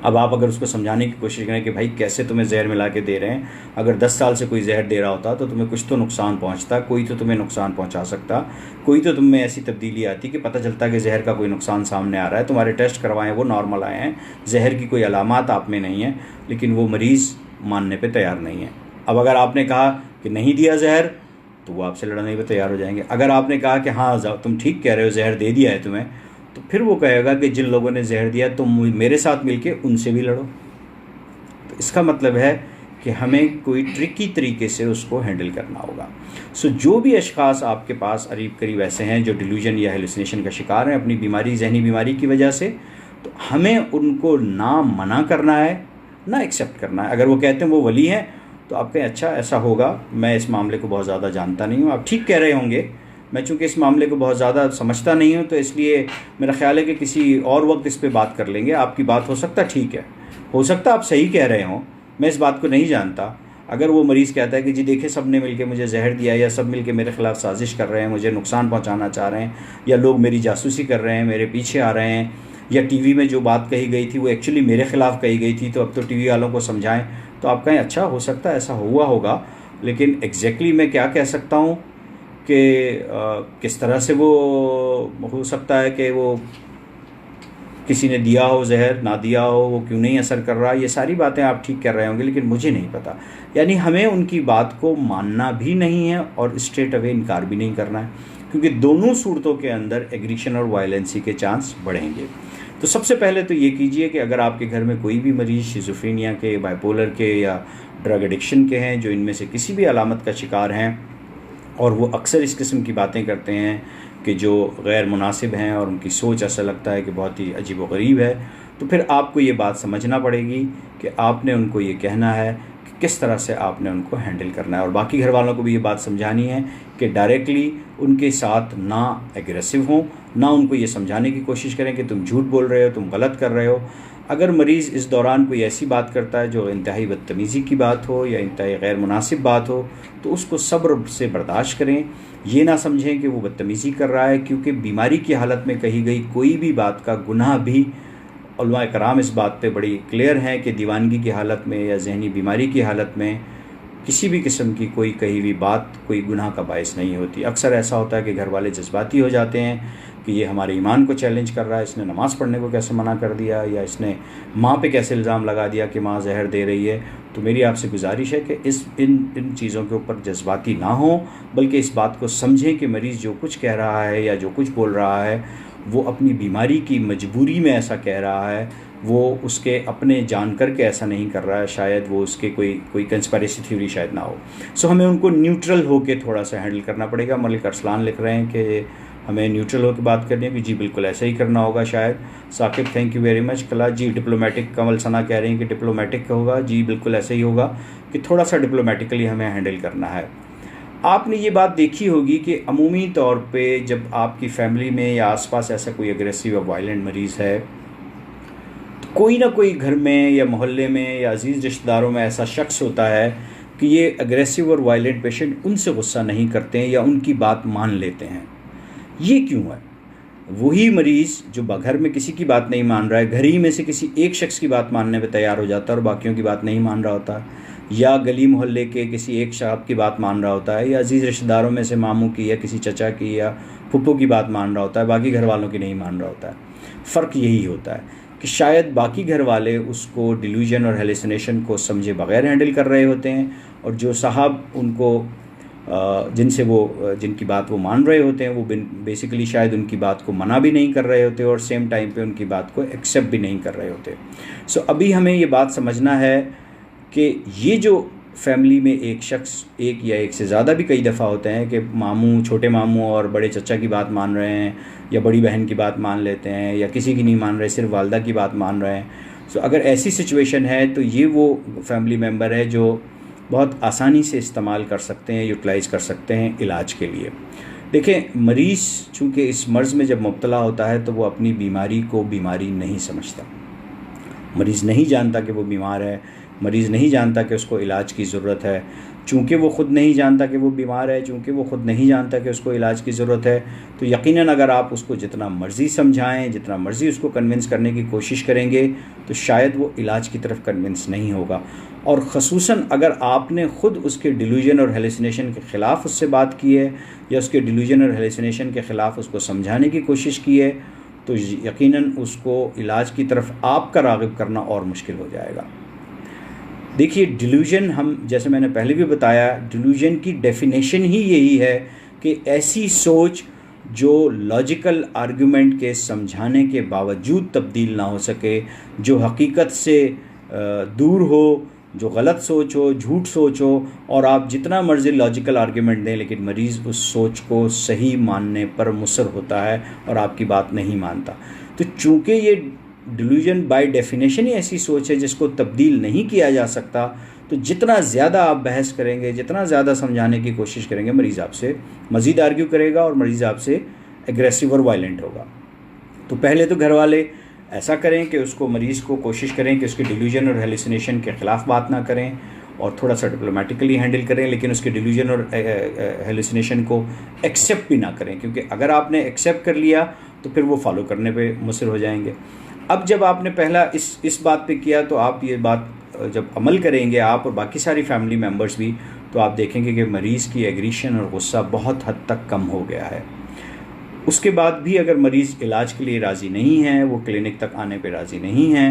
अब आप अगर उसको समझाने की कोशिश करें कि भाई कैसे तुम्हें जहर मिला के दे रहे हैं, अगर 10 साल से कोई जहर दे रहा होता तो तुम्हें कुछ तो नुकसान पहुंचता, कोई तो तुम्हें नुकसान पहुंचा सकता, कोई तो तुम में ऐसी तब्दीली आती कि पता चलता कि जहर का कोई नुकसान सामने आ रहा है, तुम्हारे टेस्ट करवाएं वो नॉर्मल आए हैं, जहर की कोई अलामात आप में नहीं है, लेकिन वो मरीज़ मानने पर तैयार नहीं है। अब अगर आपने कहा कि नहीं दिया जहर, तो वो आपसे लड़ने पर तैयार हो जाएंगे। अगर आपने कहा कि हाँ तुम ठीक कह रहे हो, जहर दे दिया है तुम्हें, तो फिर वो कहेगा कि जिन लोगों ने जहर दिया तुम मेरे साथ मिलके उनसे भी लड़ो। तो इसका मतलब है कि हमें कोई ट्रिकी तरीके से उसको हैंडल करना होगा। सो जो भी अशख़ास आपके पास करीब करीब ऐसे हैं जो डिल्यूजन या हेलुसिनेशन का शिकार हैं अपनी बीमारी, जहनी बीमारी की वजह से, तो हमें उनको ना मना करना है ना एक्सेप्ट करना है। अगर वो कहते हैं वो वली हैं, तो आप कहें अच्छा ऐसा होगा, मैं इस मामले को बहुत ज़्यादा जानता नहीं हूँ, आप ठीक कह रहे होंगे, मैं चूँकि इस मामले को बहुत ज़्यादा समझता नहीं हूँ, तो इसलिए मेरा ख्याल है कि किसी और वक्त इस पे बात कर लेंगे। आपकी बात हो सकता ठीक है, हो सकता आप सही कह रहे हों, मैं इस बात को नहीं जानता। अगर वो मरीज़ कहता है कि जी देखिए सब ने मिलके मुझे जहर दिया, या सब मिलके मेरे ख़िलाफ़ साजिश कर रहे हैं, मुझे नुकसान पहुँचाना चाह रहे हैं, या लोग मेरी जासूसी कर रहे हैं, मेरे पीछे आ रहे हैं, या टीवी में जो बात कही गई थी वो एक्चुअली मेरे ख़िलाफ़ कही गई थी, तो अब तो टीवी वालों को समझाएं, तो आप कहें अच्छा हो सकता है ऐसा हुआ होगा, लेकिन एग्जैक्टली मैं क्या कह सकता हूँ कि किस तरह से वो हो सकता है कि वो किसी ने दिया हो जहर, ना दिया हो, वो क्यों नहीं असर कर रहा, ये सारी बातें आप ठीक कर रहे होंगे, लेकिन मुझे नहीं पता। यानी हमें उनकी बात को मानना भी नहीं है और स्ट्रेट अवे इनकार भी नहीं करना है, क्योंकि दोनों सूरतों के अंदर एग्रेशन और वायलेंसी के चांस बढ़ेंगे। तो सबसे पहले तो ये कीजिए कि अगर आपके घर में कोई भी मरीज़ शिज़ोफ्रेनिया के, बाइपोलर के या ड्रग एडिक्शन के हैं, जो इनमें से किसी भी अलामत का शिकार हैं, और वो अक्सर इस किस्म की बातें करते हैं कि जो गैर मुनासिब हैं और उनकी सोच ऐसा लगता है कि बहुत ही अजीब व गरीब है, तो फिर आपको ये बात समझना पड़ेगी कि आपने उनको ये कहना है कि किस तरह से आपने उनको हैंडल करना है, और बाकी घर वालों को भी ये बात समझानी है कि डायरेक्टली उनके साथ ना एग्रेसिव हों, ना उनको ये समझाने की कोशिश करें कि तुम झूठ बोल रहे हो, तुम गलत कर रहे हो। अगर मरीज़ इस दौरान कोई ऐसी बात करता है जो इंतहाई बदतमीज़ी की बात हो या इंतहाई गैर मुनासिब बात हो, तो उसको सब्र से बर्दाश्त करें। ये ना समझें कि वो बदतमीज़ी कर रहा है, क्योंकि बीमारी की हालत में कही गई कोई भी बात का गुनाह भी, उलमा कराम इस बात पे बड़ी क्लियर हैं कि दीवानगी की हालत में या जहनी बीमारी की हालत में किसी भी किस्म की कोई कही हुई बात कोई गुनाह का बायस नहीं होती। अक्सर ऐसा होता है कि घर वाले जज्बाती हो जाते हैं कि ये हमारे ईमान को चैलेंज कर रहा है, इसने नमाज़ पढ़ने को कैसे मना कर दिया, या इसने माँ पे कैसे इल्ज़ाम लगा दिया कि माँ जहर दे रही है। तो मेरी आपसे गुजारिश है कि इन चीज़ों के ऊपर जज्बाती ना हो, बल्कि इस बात को समझें कि मरीज़ जो कुछ कह रहा है या जो कुछ बोल रहा है वो अपनी बीमारी की मजबूरी में ऐसा कह रहा है, वो उसके अपने जान करके ऐसा नहीं कर रहा है, शायद वो उसके कोई कंस्पिरेसी थ्योरी शायद ना हो। सो हमें उनको न्यूट्रल होकर थोड़ा सा हैंडल करना पड़ेगा। मलिक अरसलान लिख रहे हैं कि हमें न्यूट्रल होकर बात करनी है, कि जी बिल्कुल ऐसा ही करना होगा शायद। Saqib thank you very much. Kala ji diplomatic, कमल सना कह रही हैं कि डिप्लोमेटिक होगा, जी बिल्कुल ऐसा ही होगा कि थोड़ा सा डिप्लोमेटिकली हमें हैंडल करना है। आपने ये बात देखी होगी कि अमूमी तौर पे जब आपकी फैमिली में या आसपास ऐसा कोई एग्रेसिव या वायलेंट मरीज़ है, तो कोई ना कोई घर में या मोहल्ले में या अजीज़ रिश्तेदारों में ऐसा शख्स होता है कि ये अग्रेसिव और वायलेंट पेशेंट उनसे गुस्सा नहीं करते हैं या उनकी बात मान लेते हैं। ये क्यों है? वही मरीज़ जो घर में किसी की बात नहीं मान रहा है, घर ही में से किसी एक शख्स की बात मानने पे तैयार हो जाता है और बाकियों की बात नहीं मान रहा होता, या गली मोहल्ले के किसी एक साहब की बात मान रहा होता है, या अजीज़ रिश्तेदारों में से मामू की या किसी चचा की या फुप्पो की बात मान रहा होता है, बाकी घर वालों की नहीं मान रहा होता है। फ़र्क यही होता है कि शायद बाकी घर वाले उसको डिल्यूजन और हेलुसिनेशन को समझे बगैर हैंडल कर रहे होते हैं, और जो साहब उनको जिनकी बात वो मान रहे होते हैं वो बेसिकली शायद उनकी बात को मना भी नहीं कर रहे होते और सेम टाइम पे उनकी बात को एक्सेप्ट भी नहीं कर रहे होते। सो अभी हमें ये बात समझना है कि ये जो फैमिली में एक शख्स, एक या एक से ज़्यादा भी कई दफ़ा होते हैं कि मामू, छोटे मामू और बड़े चचा की बात मान रहे हैं, या बड़ी बहन की बात मान लेते हैं, या किसी की नहीं मान रहे, सिर्फ वालदा की बात मान रहे हैं। सो अगर ऐसी सिचुएशन है तो ये वो फैमिली मेम्बर है जो बहुत आसानी से इस्तेमाल कर सकते हैं, यूटिलाइज़ कर सकते हैं इलाज के लिए। देखें, मरीज़ चूँकि इस मर्ज़ में जब मुब्तला होता है तो वो अपनी बीमारी को बीमारी नहीं समझता। मरीज़ नहीं जानता कि वो बीमार है, मरीज़ नहीं जानता कि उसको इलाज की ज़रूरत है। चूँकि वो ख़ुद नहीं जानता कि वो बीमार है, चूँकि वो ख़ुद नहीं जानता कि उसको इलाज की ज़रूरत है, तो यकीनन अगर आप उसको जितना मर्ज़ी समझाएं, जितना मर्ज़ी उसको कन्विंस करने की कोशिश करेंगे, तो शायद वो इलाज की तरफ कन्विंस नहीं होगा। और ख़ुसूसन अगर आपने ख़ुद उसके डिल्यूजन और हेलुसिनेशन के ख़िलाफ़ उससे बात की है, या उसके डिल्यूजन और हेलुसिनेशन के ख़िलाफ़ उसको समझाने की कोशिश की है, तो यकीनन उसको इलाज की तरफ आपका राग़िब करना और मुश्किल हो जाएगा। देखिए, डिल्यूजन, हम जैसे मैंने पहले भी बताया, डिल्यूजन की डेफिनेशन ही यही है कि ऐसी सोच जो लॉजिकल आर्गुमेंट के समझाने के बावजूद तब्दील ना हो सके, जो हकीकत से दूर हो, जो गलत सोच हो, झूठ सोच हो, और आप जितना मर्ज़ी लॉजिकल आर्गुमेंट दें लेकिन मरीज़ उस सोच को सही मानने पर मुसर होता है और आपकी बात नहीं मानता। तो चूँकि ये डिल्यूजन बाय डेफिनेशन ही ऐसी सोच है जिसको तब्दील नहीं किया जा सकता, तो जितना ज़्यादा आप बहस करेंगे, जितना ज़्यादा समझाने की कोशिश करेंगे, मरीज़ आपसे मज़ीद आर्ग्यू करेगा और मरीज़ आपसे एग्रेसिव और वायलेंट होगा। तो पहले तो घर वाले ऐसा करें कि उसको, मरीज़ को कोशिश करें कि उसके डिल्यूजन और हेलुसिनेशन के ख़िलाफ़ बात ना करें और थोड़ा सा डिप्लोमेटिकली हैंडल करें, लेकिन उसके डिल्यूजन और हेलुसिनेशन को एक्सेप्ट भी ना करें, क्योंकि अगर आपने एक्सेप्ट कर लिया तो फिर वो फॉलो करने पे मुसर हो जाएंगे। अब जब आपने पहला इस बात पे किया, तो आप ये बात जब अमल करेंगे, आप और बाकी सारी फैमिली मेम्बर्स भी, तो आप देखेंगे कि मरीज़ की एग्रीशन और गुस्सा बहुत हद तक कम हो गया है। उसके बाद भी अगर मरीज़ इलाज के लिए राज़ी नहीं है, वो क्लिनिक तक आने पे राज़ी नहीं है,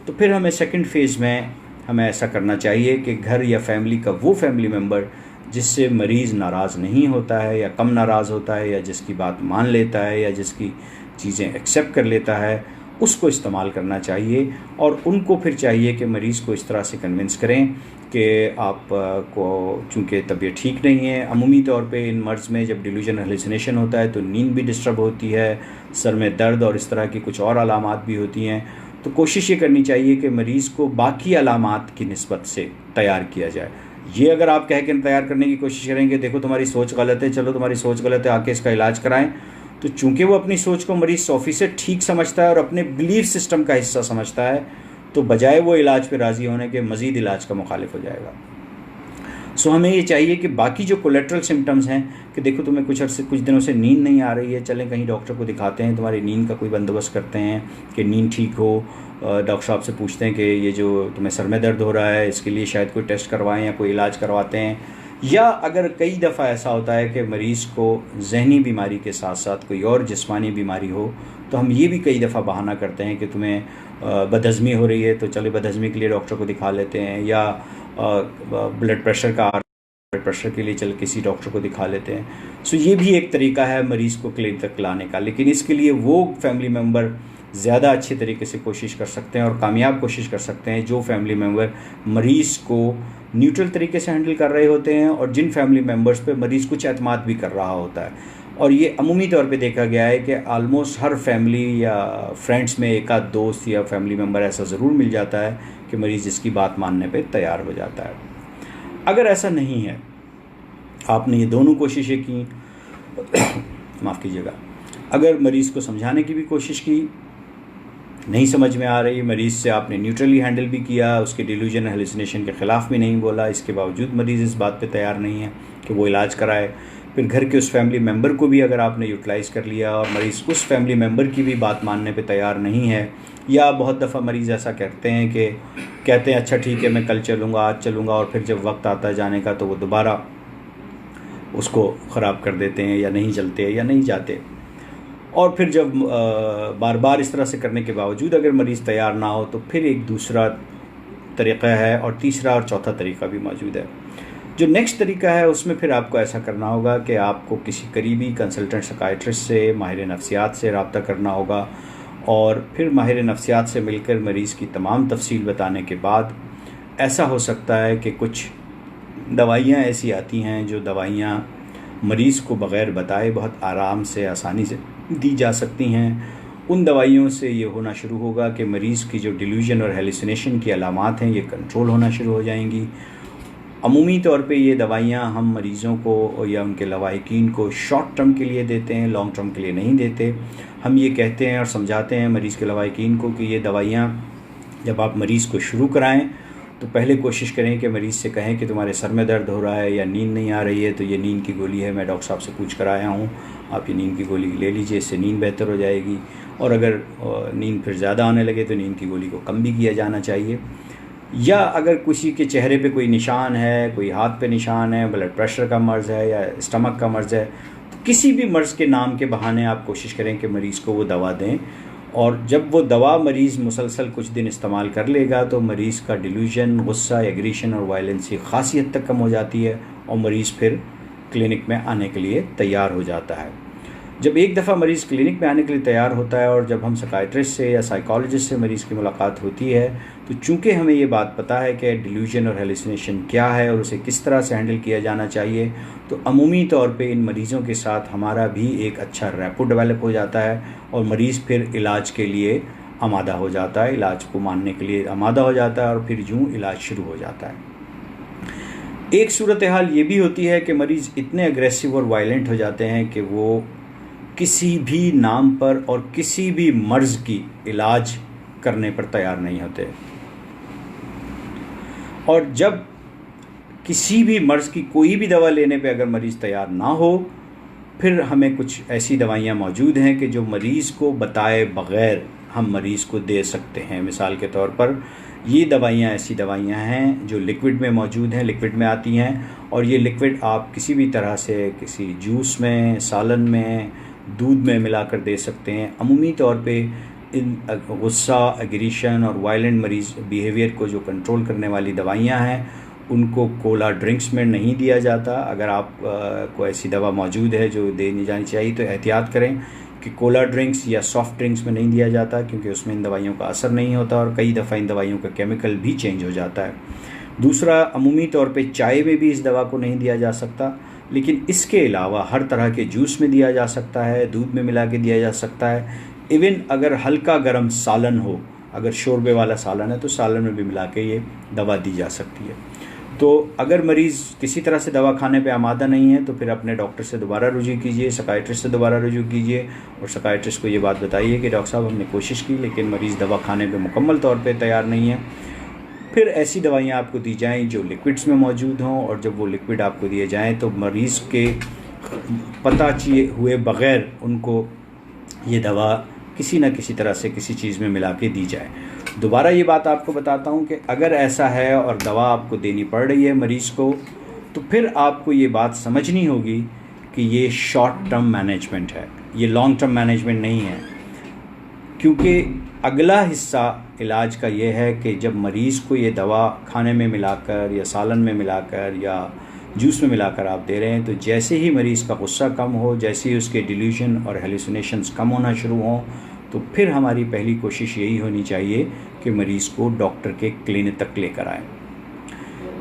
तो फिर हमें सेकंड फेज़ में हमें ऐसा करना चाहिए कि घर या फैमिली का वो फैमिली मेम्बर जिससे मरीज़ नाराज़ नहीं होता है या कम नाराज़ होता है, या जिसकी बात मान लेता है या जिसकी चीज़ें एक्सेप्ट कर लेता है, उसको इस्तेमाल करना चाहिए। और उनको फिर चाहिए कि मरीज़ को इस तरह से कन्विंस करें कि आप को चूँकि तबीयत ठीक नहीं है। अमूमी तौर पे इन मर्ज़ में जब डिल्यूजन हेलुसिनेशन होता है तो नींद भी डिस्टर्ब होती है, सर में दर्द और इस तरह की कुछ और अलामात भी होती हैं। तो कोशिश ये करनी चाहिए कि मरीज़ को बाकी अलामात की निस्बत से तैयार किया जाए। ये अगर आप कह के तैयार करने की कोशिश करेंगे, देखो तुम्हारी सोच गलत है, चलो तुम्हारी सोच गलत है, आके इसका इलाज कराएं, तो चूंकि वो अपनी सोच को मरीज़ 100% ठीक समझता है और अपने बिलीफ सिस्टम का हिस्सा समझता है, तो बजाय वो इलाज पे राज़ी होने के मज़ीद इलाज का मुखालिफ हो जाएगा। सो हमें ये चाहिए कि बाकी जो कोलेट्रल सिम्टम्स हैं कि देखो तुम्हें कुछ दिनों से नींद नहीं आ रही है, चलें कहीं डॉक्टर को दिखाते हैं, तुम्हारी नींद का कोई बंदोबस्त करते हैं कि नींद ठीक हो। डॉक्टर साहब से पूछते हैं कि ये जो तुम्हें सर में दर्द हो रहा है इसके लिए शायद कोई टेस्ट करवाएं या कोई इलाज करवाते हैं। या अगर कई दफ़ा ऐसा होता है कि मरीज़ को जहनी बीमारी के साथ साथ कोई और जिस्मानी बीमारी हो, तो हम ये भी कई दफ़ा बहाना करते हैं कि तुम्हें बदहज़मी हो रही है तो चलो बदहज़मी के लिए डॉक्टर को दिखा लेते हैं, या ब्लड प्रेशर के लिए चल किसी डॉक्टर को दिखा लेते हैं। सो ये भी एक तरीका है मरीज़ को क्लिनिक तक लाने का, लेकिन इसके लिए वो फैमिली मेम्बर ज़्यादा अच्छे तरीके से कोशिश कर सकते हैं और कामयाब कोशिश कर सकते हैं जो फैमिली मेम्बर मरीज़ को न्यूट्रल तरीके से हैंडल कर रहे होते हैं और जिन फैमिली मेम्बर्स पे मरीज़ कुछ एतमाद भी कर रहा होता है। और ये अमूमी तौर पे देखा गया है कि आलमोस्ट हर फैमिली या फ्रेंड्स में एक आध दोस्त या फैमिली मेम्बर ऐसा ज़रूर मिल जाता है कि मरीज़ जिसकी बात मानने पे तैयार हो जाता है। अगर ऐसा नहीं है, आपने ये दोनों कोशिशें की माफ़ कीजिएगा, अगर मरीज़ को समझाने की भी कोशिश की, नहीं समझ में आ रही, मरीज़ से आपने न्यूट्रली हैंडल भी किया, उसके डिल्यूजन हेलुसिनेशन के ख़िलाफ़ भी नहीं बोला, इसके बावजूद मरीज़ इस बात पे तैयार नहीं है कि वो इलाज कराए। फिर घर के उस फैमिली मेम्बर को भी अगर आपने यूटिलाइज़ कर लिया और मरीज़ उस फैमिली मेम्बर की भी बात मानने पे तैयार नहीं है, या बहुत दफ़ा मरीज़ ऐसा कहते हैं अच्छा ठीक है मैं कल चलूँगा, आज चलूँगा, और फिर जब वक्त आता है जाने का तो वो दोबारा उसको ख़राब कर देते हैं या नहीं चलते या नहीं जाते। और फिर जब बार बार इस तरह से करने के बावजूद अगर मरीज़ तैयार ना हो तो फिर एक दूसरा तरीक़ा है, और तीसरा और चौथा तरीक़ा भी मौजूद है। जो नेक्स्ट तरीका है उसमें फिर आपको ऐसा करना होगा कि आपको किसी करीबी कंसल्टेंट साइकियाट्रिस्ट से, माहिर नफ्सियात से रब्ता करना होगा, और फिर माहिर नफ्सियात से मिलकर मरीज़ की तमाम तफसील बताने के बाद ऐसा हो सकता है कि कुछ दवाइयाँ ऐसी आती हैं जो दवाइयाँ मरीज़ को बग़ैर बताए बहुत आराम से, आसानी से दी जा सकती हैं। उन दवाइयों से ये होना शुरू होगा कि मरीज़ की जो डिल्यूजन और हेलुसिनेशन की अलामात हैं ये कंट्रोल होना शुरू हो जाएंगी। अमूमी तौर पे ये दवाइयाँ हम मरीज़ों को या उनके लवाहिकीन को शॉर्ट टर्म के लिए देते हैं, लॉन्ग टर्म के लिए नहीं देते। हम ये कहते हैं और समझाते हैं मरीज़ के लवाहिकीन को कि ये दवाइयाँ जब आप मरीज़ को शुरू कराएं तो पहले कोशिश करें कि मरीज़ से कहें कि तुम्हारे सर में दर्द हो रहा है या नींद नहीं आ रही है तो ये नींद की गोली है, मैं डॉक्टर साहब से पूछ कर आया हूँ, आप ये नींद की गोली ले लीजिए, इससे नींद बेहतर हो जाएगी। और अगर नींद फिर ज़्यादा आने लगे तो नींद की गोली को कम भी किया जाना चाहिए। या अगर किसी के चेहरे पे कोई निशान है, कोई हाथ पे निशान है, ब्लड प्रेशर का मर्ज़ है या स्टमक का मर्ज़ है, तो किसी भी मर्ज़ के नाम के बहाने आप कोशिश करें कि मरीज़ को वो दवा दें। और जब वो दवा मरीज़ मुसलसल कुछ दिन इस्तेमाल कर लेगा तो मरीज़ का डिल्यूजन, गुस्सा, एग्रेशन और वायलेंस की ख़ासी हद तक कम हो जाती है और मरीज़ फिर क्लिनिक में आने के लिए तैयार हो जाता है। जब एक दफ़ा मरीज़ क्लिनिक में आने के लिए तैयार होता है और जब हम साइकियाट्रिस्ट से या साइकोलॉजिस्ट से मरीज़ की मुलाकात होती है तो चूँकि हमें ये बात पता है कि डिल्यूजन और हेलुसिनेशन क्या है और उसे किस तरह से हैंडल किया जाना चाहिए, तो अमूमी तौर पे इन मरीज़ों के साथ हमारा भी एक अच्छा रैपो डेवलप हो जाता है और मरीज़ फिर इलाज के लिए आमादा हो जाता है, इलाज को मानने के लिए आमादा हो जाता है और फिर यूँ इलाज शुरू हो जाता है। एक सूरत हाल ये भी होती है कि मरीज़ इतने अग्रेसिव और वायलेंट हो जाते हैं कि वो किसी भी नाम पर और किसी भी मर्ज़ की इलाज करने पर तैयार नहीं होते। और जब किसी भी मर्ज़ की कोई भी दवा लेने पे अगर मरीज़ तैयार ना हो, फिर हमें कुछ ऐसी दवाइयाँ मौजूद हैं कि जो मरीज़ को बताए बग़ैर हम मरीज़ को दे सकते हैं। मिसाल के तौर पर ये दवाइयाँ ऐसी दवाइयाँ हैं जो लिक्विड में मौजूद हैं, लिक्विड में आती हैं, और ये लिक्विड आप किसी भी तरह से किसी जूस में, सालन में, दूध में मिलाकर दे सकते हैं। अमूमी तौर पे इन गुस्सा, एग्रेशन और वायलेंट मरीज़ बिहेवियर को जो कंट्रोल करने वाली दवाइयाँ हैं उनको कोला ड्रिंक्स में नहीं दिया जाता। अगर आप को ऐसी दवा मौजूद है जो देनी जानी चाहिए तो एहतियात करें कि कोला ड्रिंक्स या सॉफ्ट ड्रिंक्स में नहीं दिया जाता, क्योंकि उसमें इन दवाइयों का असर नहीं होता और कई दफ़ा इन दवाइयों का केमिकल भी चेंज हो जाता है। दूसरा, अमूमी तौर पे चाय में भी इस दवा को नहीं दिया जा सकता, लेकिन इसके अलावा हर तरह के जूस में दिया जा सकता है, दूध में मिला के दिया जा सकता है। इवन अगर हल्का गर्म सालन हो, अगर शोरबे वाला सालन है तो सालन में भी मिला के ये दवा दी जा सकती है। तो अगर मरीज़ किसी तरह से दवा खाने पे आमादा नहीं है तो फिर अपने डॉक्टर से दोबारा रुजू कीजिए, साइकियाट्रिस्ट से दोबारा रुजू कीजिए और साइकियाट्रिस्ट को ये बात बताइए कि डॉक्टर साहब हमने कोशिश की लेकिन मरीज़ दवा खाने पे मुकम्मल तौर पे तैयार नहीं है। फिर ऐसी दवाइयाँ आपको दी जाएँ जो लिक्विड्स में मौजूद हों, और जब वो लिक्विड आपको दिए जाएँ तो मरीज़ के पता हुए बग़ैर उनको ये दवा किसी न किसी तरह से किसी चीज़ में मिला के दी जाए। दोबारा ये बात आपको बताता हूँ कि अगर ऐसा है और दवा आपको देनी पड़ रही है मरीज़ को, तो फिर आपको ये बात समझनी होगी कि ये शॉर्ट टर्म मैनेजमेंट है, ये लॉन्ग टर्म मैनेजमेंट नहीं है। क्योंकि अगला हिस्सा इलाज का ये है कि जब मरीज़ को ये दवा खाने में मिलाकर या सालन में मिलाकर या जूस में मिलाकर आप दे रहे हैं, तो जैसे ही मरीज़ का गुस्सा कम हो, जैसे ही उसके डिल्यूजन और हेलुसिनेशंस कम होना शुरू हों, तो फिर हमारी पहली कोशिश यही होनी चाहिए कि मरीज़ को डॉक्टर के क्लिनिक तक लेकर आएँ।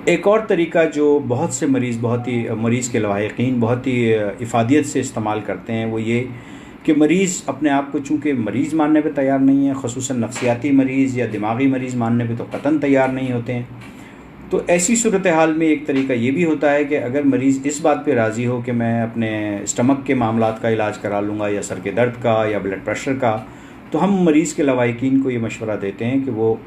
एक और तरीका जो बहुत से मरीज़ के लवाहिकीन बहुत ही इफ़ादियत से इस्तेमाल करते हैं वो ये कि मरीज़ अपने आप को चूँकि मरीज़ मानने पे तैयार नहीं है, ख़ुसूसन नफ्सियाती मरीज़ या दिमागी मरीज़ मानने पे तो कतन तैयार नहीं होते हैं। तो ऐसी सूरत हाल में एक तरीका ये भी होता है कि अगर मरीज़ इस बात पे राज़ी हो कि मैं अपने स्टमक के मामलात का इलाज करा लूँगा या सर के दर्द का या ब्लड प्रेशर का, तो हम मरीज़ के लवाहिकीन को ये मशवरा देते हैं कि वो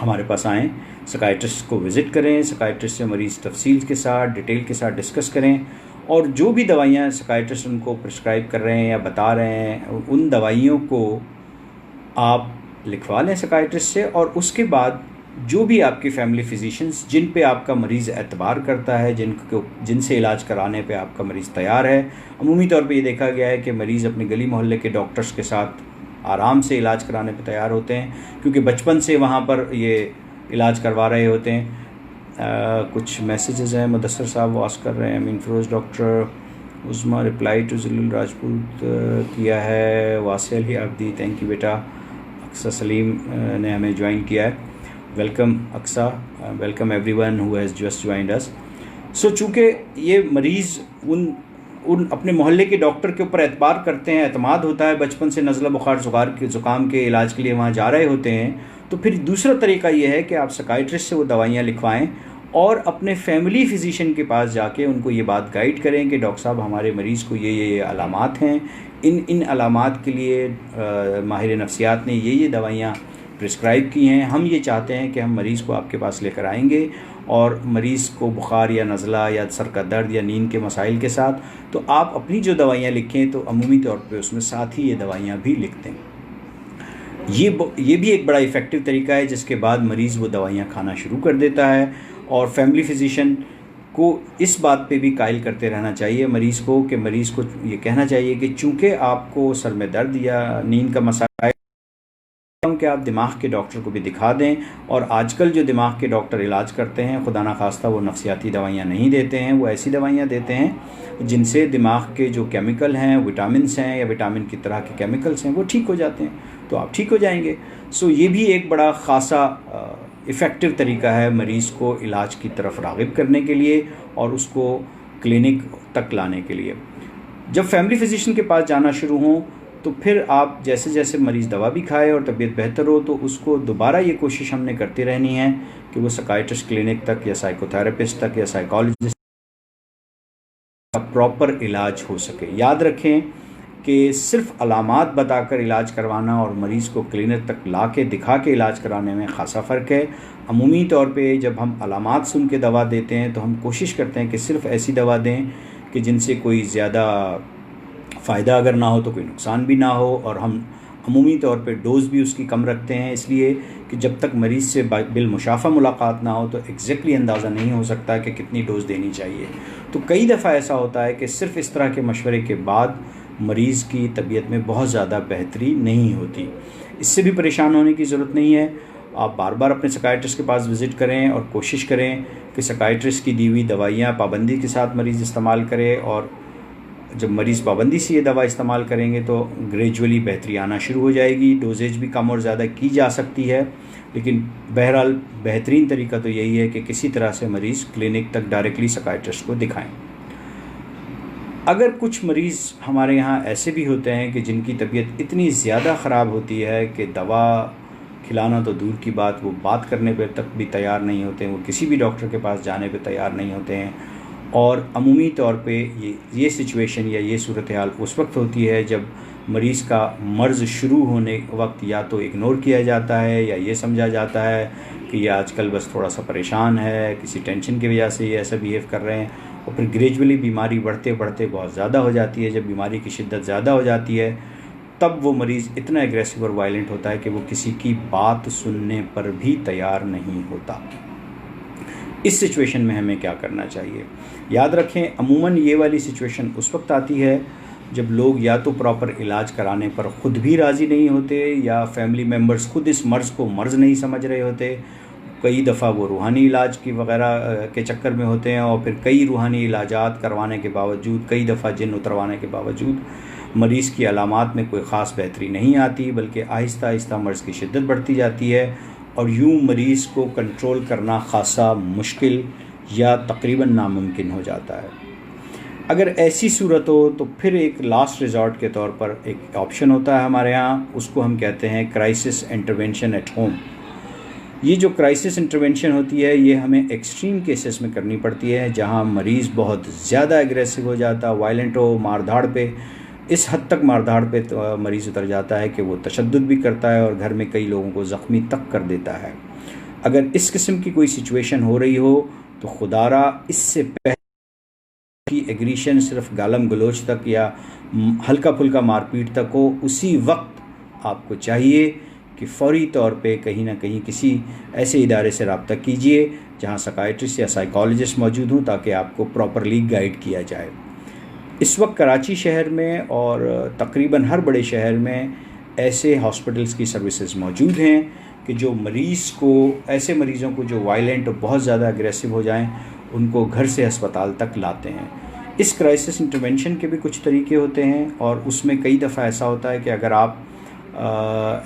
हमारे पास आएँ, साइकियाट्रिस्ट को विज़िट करें, साइकियाट्रिस्ट से मरीज़ तफसील के साथ, डिटेल के साथ डिस्कस करें, और जो भी दवाइयाँ साइकियाट्रिस्ट उनको प्रिस्क्राइब कर रहे हैं या बता रहे हैं, उन दवाइयों को आप लिखवा लें साइकियाट्रिस्ट से। और उसके बाद जो भी आपके फैमिली फिजिशियंस जिन पे आपका मरीज़ एतबार करता है, जिनसे इलाज कराने पे आपका मरीज़ तैयार है, अमूमी तौर पे ये देखा गया है कि मरीज़ अपने गली मोहल्ले के डॉक्टर्स के साथ आराम से इलाज कराने पे तैयार होते हैं, क्योंकि बचपन से वहाँ पर ये इलाज करवा रहे होते हैं। कुछ मैसेजेस हैं, मुदस्सर साहब वो आस्क कर रहे हैं, मीन Feroz doctor Usma reply to Zilul Rajput किया है, वासिल ही आबदी थैंक यू बेटा। अक्सा सलीम ने हमें ज्वाइन किया है, welcome Aqsa, welcome everyone who has just joined us. So चूँकि ये मरीज़ उन अपने मोहल्ले के डॉक्टर के ऊपर एतबार करते हैं, एतमाद होता है, बचपन से नज़ला बुखार ज़ुकाम के इलाज के लिए वहाँ जा रहे होते हैं, तो फिर दूसरा तरीका ये है कि आप साइकियाट्रिस्ट से वो दवाइयाँ लिखवाएं और अपने फैमिली फिजिशियन के पास जाके उनको ये बात गाइड करें कि डॉक्टर साहब हमारे मरीज़ को ये अलामात हैं, इन अलामात के लिए माहिर नफ्सियात ने ये दवाइयाँ प्रिस्क्राइब की हैं, हम ये चाहते हैं कि हम मरीज़ को आपके पास लेकर आएंगे और मरीज़ को बुखार या नज़ला या सर का दर्द या नींद के मसाइल के साथ, तो आप अपनी जो दवाइयाँ लिखें तो अमूमी तौर पे उसमें साथ ही ये दवाइयाँ भी लिख दें। ये भी एक बड़ा इफ़ेक्टिव तरीका है, जिसके बाद मरीज़ वो दवाइयाँ खाना शुरू कर देता है। और फैमिली फिजिशियन को इस बात पे भी कायल करते रहना चाहिए मरीज़ को, कि मरीज़ को ये कहना चाहिए कि चूँकि आपको सर में दर्द या नींद का मसाइल कि आप दिमाग के डॉक्टर को भी दिखा दें। और आजकल जो दिमाग के डॉक्टर इलाज करते हैं, खुदा ना खास्ता वो नफ्सियाती दवाइयाँ नहीं देते हैं, वो ऐसी दवाइयाँ देते हैं जिनसे दिमाग के जो केमिकल हैं, विटामिन्स हैं या विटामिन की तरह के केमिकल्स हैं, वो ठीक हो जाते हैं, तो आप ठीक हो जाएंगे। सो ये भी एक बड़ा ख़ासा इफ़ेक्टिव तरीका है मरीज़ को इलाज की तरफ राग़िब करने के लिए और उसको क्लिनिक तक लाने के लिए। जब फैमिली फिजिशियन के पास जाना शुरू हों तो फिर आप जैसे जैसे मरीज़ दवा भी खाए और तबीयत बेहतर हो, तो उसको दोबारा ये कोशिश हमने करती रहनी है कि वो साइकियाट्रिस्ट क्लिनिक तक या साइकोथेरेपिस्ट तक या साइकोलॉजिस्ट का प्रॉपर इलाज हो सके। याद रखें कि सिर्फ अलामात बताकर इलाज करवाना और मरीज़ को क्लिनिक तक ला के दिखा के इलाज कराने में ख़ासा फ़र्क है। अमूमी तौर पे जब हम अलामात सुन के दवा देते हैं तो हम कोशिश करते हैं कि सिर्फ ऐसी दवा दें कि जिनसे कोई ज़्यादा फ़ायदा अगर ना हो तो कोई नुकसान भी ना हो, और हम अमूमी तौर पे डोज़ भी उसकी कम रखते हैं, इसलिए कि जब तक मरीज़ से बिलमुशाफ़ा मुलाकात ना हो तो एग्जैक्टली अंदाज़ा नहीं हो सकता कि कितनी डोज़ देनी चाहिए। तो कई दफ़ा ऐसा होता है कि सिर्फ इस तरह के मशवरे के बाद मरीज़ की तबीयत में बहुत ज़्यादा बेहतरी नहीं होती। इससे भी परेशान होने की ज़रूरत नहीं है। आप बार बार अपने साइकियाट्रिस्ट के पास विज़िट करें और कोशिश करें कि साइकियाट्रिस्ट की दी हुई दवाइयाँ पाबंदी के साथ मरीज़ इस्तेमाल करे, और जब मरीज़ पाबंदी से ये दवा इस्तेमाल करेंगे तो ग्रेजुअली बेहतरी आना शुरू हो जाएगी। डोजेज भी कम और ज़्यादा की जा सकती है, लेकिन बहरहाल बेहतरीन तरीका तो यही है कि किसी तरह से मरीज़ क्लिनिक तक डायरेक्टली साइकियाट्रिस्ट को दिखाएं। अगर कुछ मरीज़ हमारे यहाँ ऐसे भी होते हैं कि जिनकी तबीयत इतनी ज़्यादा ख़राब होती है कि दवा खिलाना तो दूर की बात, वो बात करने पर तक भी तैयार नहीं होते हैं, वो किसी भी डॉक्टर के पास जाने पर तैयार नहीं होते हैं। और अमूमी तौर पे ये सिचुएशन या ये सूरत हाल उस वक्त होती है जब मरीज़ का मर्ज़ शुरू होने वक्त या तो इग्नोर किया जाता है या ये समझा जाता है कि ये आजकल बस थोड़ा सा परेशान है, किसी टेंशन की वजह से ये ऐसा बिहेव कर रहे हैं, और फिर ग्रेजुअली बीमारी बढ़ते बढ़ते बहुत ज़्यादा हो जाती है। जब बीमारी की शिद्दत ज़्यादा हो जाती है तब वो मरीज़ इतना एग्रेसिव और वायलेंट होता है कि वो किसी की बात सुनने पर भी तैयार नहीं होता। इस सिचुएशन में हमें क्या करना चाहिए? याद रखें, अमूमन ये वाली सिचुएशन उस वक्त आती है जब लोग या तो प्रॉपर इलाज कराने पर ख़ुद भी राज़ी नहीं होते या फैमिली मेम्बर्स खुद इस मर्ज़ को मर्ज़ नहीं समझ रहे होते। कई दफ़ा वो रूहानी इलाज की वगैरह के चक्कर में होते हैं, और फिर कई रूहानी इलाजात करवाने के बावजूद, कई दफ़ा जिन उतरवाने के बावजूद मरीज़ की अलामात में कोई ख़ास बेहतरी नहीं आती, बल्कि आहिस्ता आहिस्ता मर्ज़ की शिद्दत बढ़ती जाती है और यूँ मरीज़ को कंट्रोल करना ख़ासा मुश्किल या तकरीबन नामुमकिन हो जाता है। अगर ऐसी सूरत हो तो फिर एक लास्ट रिज़ॉर्ट के तौर पर एक ऑप्शन होता है हमारे यहाँ, उसको हम कहते हैं क्राइसिस इंटरवेंशन एट होम। ये जो क्राइसिस इंटरवेंशन होती है ये हमें एक्सट्रीम केसेस में करनी पड़ती है, जहाँ मरीज़ बहुत ज़्यादा एग्रेसिव हो जाता, वायलेंट हो, मार धाड़ पे इस हद तक मारधाड़ पे मरीज़ उतर जाता है कि वो तशद्दुद भी करता है और घर में कई लोगों को ज़ख्मी तक कर देता है। अगर इस किस्म की कोई सिचुएशन हो रही हो तो खुदारा इससे पहले की एग्रीशन सिर्फ गालम गलोच तक या हल्का फुल्का मारपीट तक हो, उसी वक्त आपको चाहिए कि फ़ौरी तौर पे कहीं ना कहीं किसी ऐसे इदारे से रब्ता कीजिए जहां साइकियाट्रिस्ट या साइकोलॉजिस्ट मौजूद हों, ताकि आपको प्रॉपरली गाइड किया जाए। इस वक्त कराची शहर में और तकरीबन हर बड़े शहर में ऐसे हॉस्पिटल्स की सर्विसेज मौजूद हैं कि जो मरीज़ को, ऐसे मरीज़ों को जो वायलेंट और बहुत ज़्यादा अग्रेसिव हो जाएं, उनको घर से अस्पताल तक लाते हैं। इस क्राइसिस इंटरवेंशन के भी कुछ तरीके होते हैं और उसमें कई दफ़ा ऐसा होता है कि अगर आप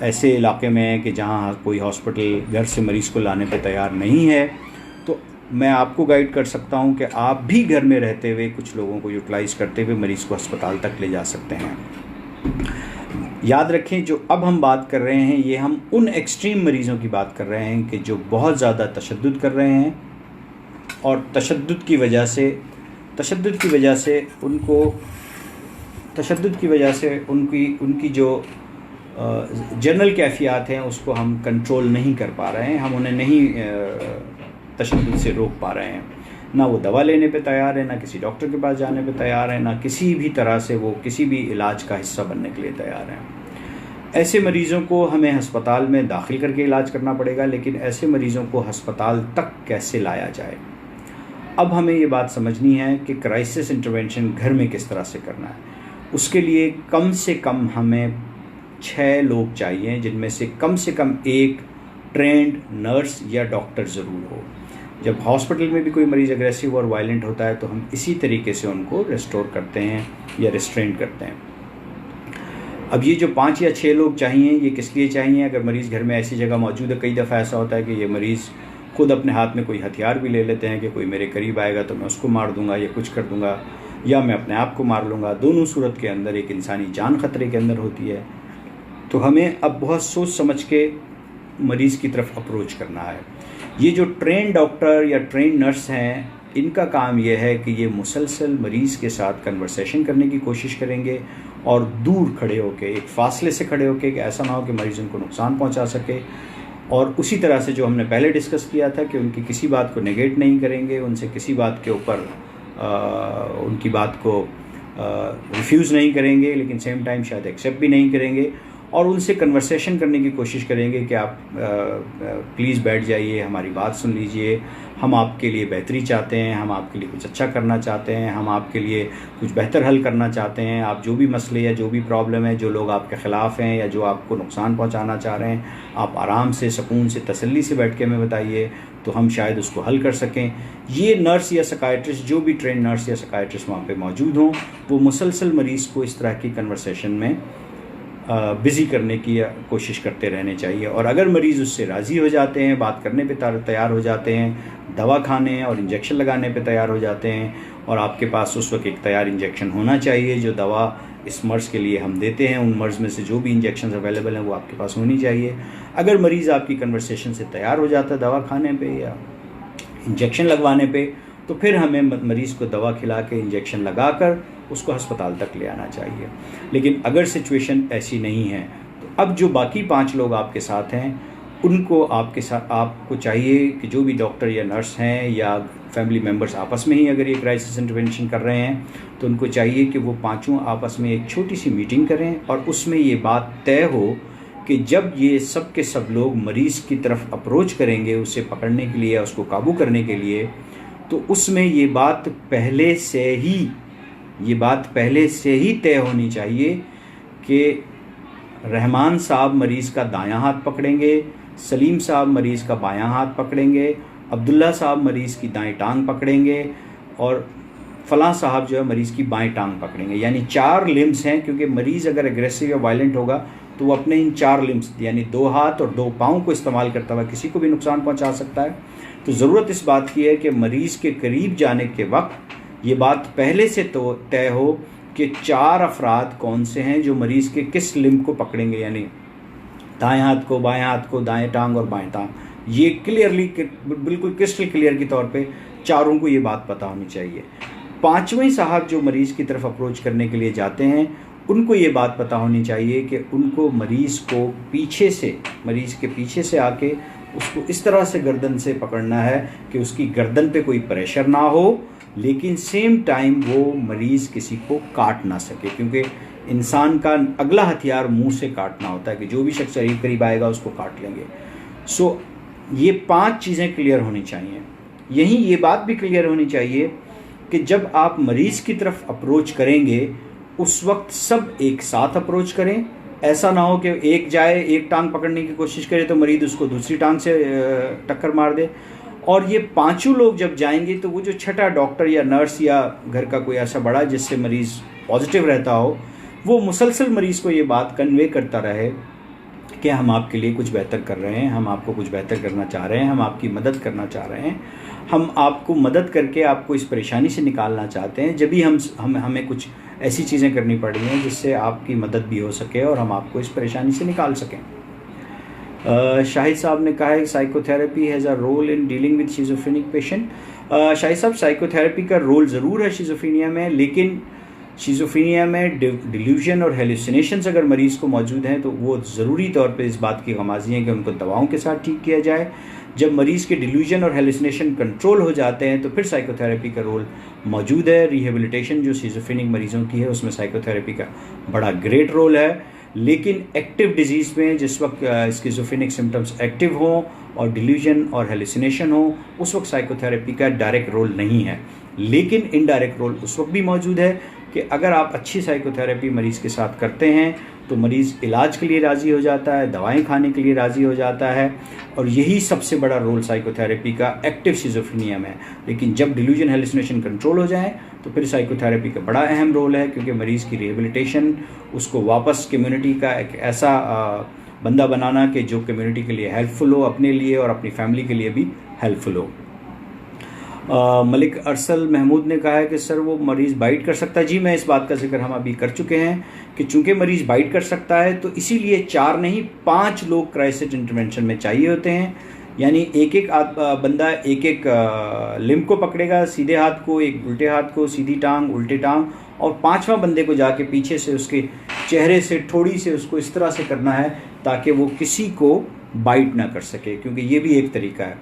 ऐसे इलाके में हैं कि जहां कोई हॉस्पिटल घर से मरीज़ को लाने पे तैयार नहीं है, तो मैं आपको गाइड कर सकता हूं कि आप भी घर में रहते हुए कुछ लोगों को यूटिलाइज़ करते हुए मरीज़ को अस्पताल तक ले जा सकते हैं। याद रखें, जो अब हम बात कर रहे हैं ये हम उन एक्सट्रीम मरीज़ों की बात कर रहे हैं कि जो बहुत ज़्यादा तशद्दुद कर रहे हैं और तशद्दुद की वजह से उनकी जो जनरल कैफियत हैं उसको हम कंट्रोल नहीं कर पा रहे हैं, हम उन्हें नहीं तशद्दुद से रोक पा रहे हैं। ना वो दवा लेने पे तैयार है, ना किसी डॉक्टर के पास जाने पे तैयार है, ना किसी भी तरह से वो किसी भी इलाज का हिस्सा बनने के लिए तैयार हैं। ऐसे मरीज़ों को हमें हस्पताल में दाखिल करके इलाज करना पड़ेगा, लेकिन ऐसे मरीज़ों को हस्पताल तक कैसे लाया जाए। अब हमें ये बात समझनी है कि क्राइसिस इंटरवेंशन घर में किस तरह से करना है। उसके लिए कम से कम हमें 6 लोग चाहिए, जिनमें से कम एक ट्रेंड नर्स या डॉक्टर ज़रूर हो। जब हॉस्पिटल में भी कोई मरीज़ अग्रेसिव और वायलेंट होता है तो हम इसी तरीके से उनको रेस्टोर करते हैं या रिस्ट्रेन करते हैं। अब ये जो 5 या 6 लोग चाहिए, ये किस लिए चाहिए? अगर मरीज़ घर में ऐसी जगह मौजूद है, कई दफ़ा ऐसा होता है कि ये मरीज़ खुद अपने हाथ में कोई हथियार भी ले लेते हैं कि कोई मेरे करीब आएगा तो मैं उसको मार दूंगा या कुछ कर दूंगा, या मैं अपने आप को मार लूँगा। दोनों सूरत के अंदर एक इंसानी जान ख़तरे के अंदर होती है। तो हमें अब बहुत सोच समझ के मरीज़ की तरफ अप्रोच करना है। ये जो ट्रेन डॉक्टर या ट्रेन नर्स हैं, इनका काम यह है कि ये मुसलसल मरीज़ के साथ कन्वर्सेशन करने की कोशिश करेंगे और दूर खड़े होकर, एक फासले से खड़े होकर, कि ऐसा ना हो कि मरीज़ उनको नुकसान पहुंचा सके। और उसी तरह से जो हमने पहले डिस्कस किया था कि उनकी किसी बात को नेगेट नहीं करेंगे, उनसे किसी बात के ऊपर उनकी बात को रिफ्यूज़ नहीं करेंगे, लेकिन सेम टाइम शायद एक्सेप्ट भी नहीं करेंगे, और उनसे कन्वर्सेशन करने की कोशिश करेंगे कि आप प्लीज़ बैठ जाइए, हमारी बात सुन लीजिए, हम आपके लिए बेहतरी चाहते हैं, हम आपके लिए कुछ अच्छा करना चाहते हैं, हम आपके लिए कुछ बेहतर हल करना चाहते हैं। आप जो भी मसले या जो भी प्रॉब्लम है, जो लोग आपके ख़िलाफ़ हैं या जो आपको नुकसान पहुंचाना चाह रहे हैं, आप आराम से, सुकून से, तसल्ली से बैठ के हमें बताइए, तो हम शायद उसको हल कर सकें। ये नर्स या साइकियाट्रिस्ट, जो भी ट्रेन नर्स या साइकियाट्रिस्ट वहाँ पे मौजूद हों, वो मुसलसल मरीज़ को इस तरह की कन्वर्सेशन में बिज़ी करने की कोशिश करते रहने चाहिए। और अगर मरीज़ उससे राज़ी हो जाते हैं, बात करने पे तैयार हो जाते हैं, दवा खाने और इंजेक्शन लगाने पे तैयार हो जाते हैं, और आपके पास उस वक्त एक तैयार इंजेक्शन होना चाहिए, जो दवा इस मर्ज़ के लिए हम देते हैं, उन मर्ज़ में से जो भी इंजेक्शन अवेलेबल हैं वो आपके पास होनी चाहिए। अगर मरीज़ आपकी कन्वर्सेशन से तैयार हो जाता है दवा खाने पे या इंजेक्शन लगवाने पे, तो फिर हमें मरीज़ को दवा खिला के, इंजेक्शन लगा कर उसको अस्पताल तक ले आना चाहिए। लेकिन अगर सिचुएशन ऐसी नहीं है, तो अब जो बाकी 5 लोग आपके साथ हैं, उनको आपको चाहिए कि जो भी डॉक्टर या नर्स हैं या फैमिली मेम्बर्स आपस में ही अगर ये क्राइसिस इंटरवेंशन कर रहे हैं, तो उनको चाहिए कि वो 5 आपस में एक छोटी सी मीटिंग करें और उसमें ये बात तय हो कि जब ये सब के सब लोग मरीज़ की तरफ अप्रोच करेंगे उसे पकड़ने के लिए या उसको काबू करने के लिए, तो उसमें ये बात पहले से ही तय होनी चाहिए कि रहमान साहब मरीज़ का दायां हाथ पकड़ेंगे, सलीम साहब मरीज़ का बायां हाथ पकड़ेंगे, अब्दुल्ला साहब मरीज़ की दाएं टांग पकड़ेंगे, और फ़लाँ साहब जो है मरीज़ की बाएं टांग पकड़ेंगे। यानी 4 लिम्स हैं, क्योंकि मरीज़ अगर एग्रेसिव या वायलेंट होगा तो वो अपने इन 4 लिम्स यानी 2 हाथ और 2 पाँव को इस्तेमाल करता हुआ किसी को भी नुकसान पहुंचा सकता है। तो ज़रूरत इस बात की है कि मरीज़ के करीब जाने के वक्त ये बात पहले से तो तय हो कि 4 अफराद कौन से हैं जो मरीज़ के किस लिम्ब को पकड़ेंगे, यानी दाएं हाथ को, बाएं हाथ को, दाएं टांग और बाएं टांग। ये क्लियरली, बिल्कुल क्रिस्टल क्लियर के तौर पे चारों को ये बात पता होनी चाहिए। 5वें साहब जो मरीज़ की तरफ अप्रोच करने के लिए जाते हैं, उनको ये बात पता होनी चाहिए कि उनको मरीज़ के पीछे से आके उसको इस तरह से गर्दन से पकड़ना है कि उसकी गर्दन पे कोई प्रेशर ना हो, लेकिन सेम टाइम वो मरीज़ किसी को काट ना सके, क्योंकि इंसान का अगला हथियार मुंह से काटना होता है कि जो भी शख्स करीब करीब आएगा उसको काट लेंगे। सो ये 5 चीज़ें क्लियर होनी चाहिए। यहीं ये बात भी क्लियर होनी चाहिए कि जब आप मरीज़ की तरफ अप्रोच करेंगे उस वक्त सब एक साथ अप्रोच करें। ऐसा ना हो कि एक जाए, एक टांग पकड़ने की कोशिश करे तो मरीज़ उसको दूसरी टांग से टक्कर मार दे। और ये 5 लोग जब जाएंगे तो वो जो छठा डॉक्टर या नर्स या घर का कोई ऐसा बड़ा जिससे मरीज़ पॉजिटिव रहता हो, वो मुसलसल मरीज़ को ये बात कन्वे करता रहे कि हम आपके लिए कुछ बेहतर कर रहे हैं, हम आपको कुछ बेहतर करना चाह रहे हैं, हम आपकी मदद करना चाह रहे हैं, हम आपको मदद करके आपको इस परेशानी से निकालना चाहते हैं। जब भी हमें कुछ ऐसी चीज़ें करनी पड़ रही हैं जिससे आपकी मदद भी हो सके और हम आपको इस परेशानी से निकाल सकें। शाहिद साहब ने कहा है psychotherapy has a role in dealing with schizophrenic patient. Shahid साहब, साइकोथेरेपी का रोल ज़रूर है शिज़ोफ्रेनिया में, लेकिन शिज़ोफ्रेनिया में डिल्यूजन और हेलुसिनेशंस अगर मरीज़ को मौजूद हैं तो वो ज़रूरी तौर पे इस बात की गमाज़ी है कि उनको दवाओं के साथ ठीक किया जाए। जब मरीज़ के डिल्यूजन और हेलुसिनेशन कंट्रोल हो जाते हैं तो फिर साइकोथेरेपी का रोल मौजूद है। रिहेबिलिटेशन जो शिज़ोफ्रेनिक मरीज़ों की है उसमें साइकोथेरेपी का बड़ा ग्रेट रोल है। लेकिन एक्टिव डिजीज़ में जिस वक्त स्किज़ोफ्रेनिक सिम्टम्स एक्टिव हों और डिल्यूजन और हेलुसिनेशन हो, उस वक्त साइकोथेरेपी का डायरेक्ट रोल नहीं है, लेकिन इनडायरेक्ट रोल उस वक्त भी मौजूद है कि अगर आप अच्छी साइकोथेरेपी मरीज़ के साथ करते हैं तो मरीज़ इलाज के लिए राज़ी हो जाता है, दवाएं खाने के लिए राज़ी हो जाता है, और यही सबसे बड़ा रोल साइकोथेरेपी का एक्टिव शिज़ोफ्रेनिया में है। लेकिन जब डिल्यूजन हेलुसिनेशन कंट्रोल हो जाए तो फिर साइकोथेरेपी का बड़ा अहम रोल है, क्योंकि मरीज़ की रिहेबिलिटेशन, उसको वापस कम्युनिटी का एक ऐसा बंदा बनाना कि जो कम्युनिटी के लिए हेल्पफुल हो, अपने लिए और अपनी फैमिली के लिए भी हेल्पफुल हो। मलिक अरसल महमूद ने कहा है कि सर वो मरीज़ बाइट कर सकता है। जी, मैं इस बात का जिक्र हम अभी कर चुके हैं कि चूंकि मरीज़ बाइट कर सकता है तो इसीलिए 4 नहीं 5 लोग क्राइसिस इंटरवेंशन में चाहिए होते हैं। यानी एक एक बंदा एक एक लिम्ब को पकड़ेगा, सीधे हाथ को, एक उल्टे हाथ को, सीधी टांग, उल्टे टांग, और 5वां बंदे को जाके पीछे से उसके चेहरे से ठोड़ी से उसको इस तरह से करना है ताकि वो किसी को बाइट ना कर सके, क्योंकि ये भी एक तरीका है।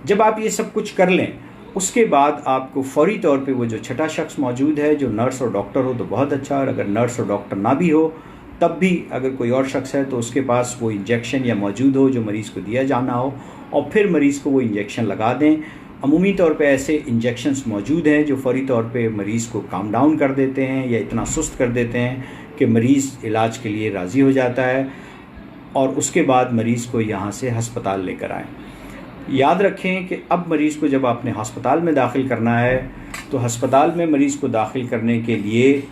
जब आप ये सब कुछ कर लें उसके बाद आपको फौरी तौर पे वो जो छठा शख्स मौजूद है, जो नर्स और डॉक्टर हो तो बहुत अच्छा, और अगर नर्स और डॉक्टर ना भी हो तब भी अगर कोई और शख्स है तो उसके पास वो इंजेक्शन या मौजूद हो जो मरीज़ को दिया जाना हो, और फिर मरीज़ को वो इंजेक्शन लगा दें। अमूमी तौर पे ऐसे इंजेक्शन्स मौजूद हैं जो फौरी तौर पे मरीज़ को काम डाउन कर देते हैं या इतना सुस्त कर देते हैं कि मरीज़ इलाज के लिए राज़ी हो जाता है, और उसके बाद मरीज़ को यहाँ से हस्पताल लेकर आएँ। याद रखें कि अब मरीज़ को जब आपने हस्पताल में दाखिल करना है तो हस्पताल में मरीज़ को दाखिल करने के लिए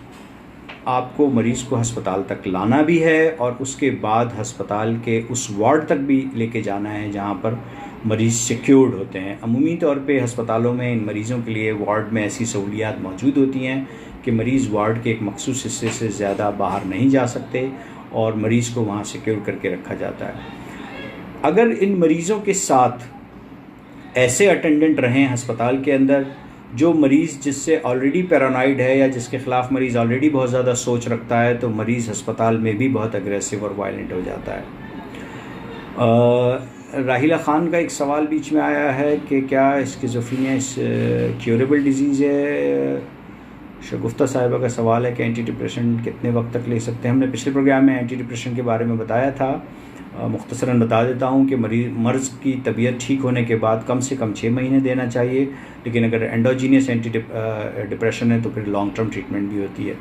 आपको मरीज़ को हस्पताल तक लाना भी है, और उसके बाद हस्पताल के उस वार्ड तक भी लेके जाना है जहाँ पर मरीज़ सिक्योर्ड होते हैं। अमूमी तौर पे अस्पतालों में इन मरीज़ों के लिए वार्ड में ऐसी सहूलियात मौजूद होती हैं कि मरीज़ वार्ड के एक मखसूस हिस्से से ज़्यादा बाहर नहीं जा सकते और मरीज़ को वहाँ सिक्योर करके रखा जाता है। अगर इन मरीज़ों के साथ ऐसे अटेंडेंट रहें अस्पताल के अंदर जो मरीज़ जिससे ऑलरेडी पैरानॉइड है या जिसके ख़िलाफ़ मरीज़ ऑलरेडी बहुत ज़्यादा सोच रखता है, तो मरीज़ अस्पताल में भी बहुत अग्रेसिव और वायलेंट हो जाता है। राहिला ख़ान का एक सवाल बीच में आया है कि क्या स्किज़ोफ्रेनिया क्योरेबल डिजीज़ है। शगुफ्ता साहिबा का सवाल है कि एंटी डिप्रेशन कितने वक्त तक ले सकते हैं। हमने पिछले प्रोग्राम में एंटी डिप्रेशन के बारे में बताया था। मुख्तसरन बता देता हूँ कि मर्ज़ की तबीयत ठीक होने के बाद कम से कम 6 महीने देना चाहिए, लेकिन अगर एंडोजीनियस एंटी डिप्रेशन है तो फिर लॉन्ग टर्म ट्रीटमेंट भी होती है।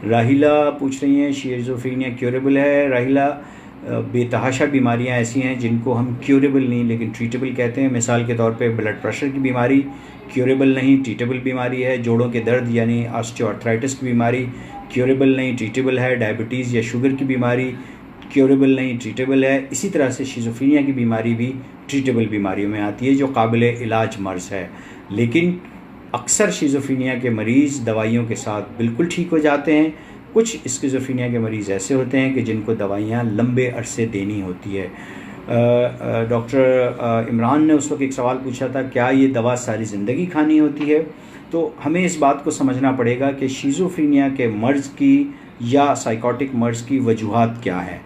राहिला पूछ रही हैं शिज़ोफ्रेनिया क्योरेबल है। राहिला, बेतहाशा बीमारियां ऐसी हैं जिनको हम क्योरेबल नहीं लेकिन ट्रीटेबल कहते हैं। मिसाल के तौर पे ब्लड प्रेशर की बीमारी क्योरेबल नहीं ट्रीटेबल बीमारी है। जोड़ों के दर्द यानी ऑस्टियोआर्थराइटिस की बीमारी क्योरेबल नहीं ट्रीटेबल है। डायबिटीज़ या शुगर की बीमारी क्योरेबल नहीं ट्रीटेबल है। इसी तरह से शिज़ोफ्रेनिया की बीमारी भी ट्रीटेबल बीमारियों में आती है जो काबिले इलाज मर्ज़ है, लेकिन अक्सर शिज़ोफ्रेनिया के मरीज़ दवाइयों के साथ बिल्कुल ठीक हो जाते हैं। कुछ स्किज़ोफ्रेनिया के मरीज़ ऐसे होते हैं कि जिनको दवाइयाँ लंबे अरसे देनी होती है। डॉक्टर इमरान ने उस वक्त एक सवाल पूछा था, क्या ये दवा सारी ज़िंदगी खानी होती है? तो हमें इस बात को समझना पड़ेगा कि शिज़ोफ्रेनिया के मर्ज़ की या साइकोटिक मर्ज़ की वजूहात क्या हैं।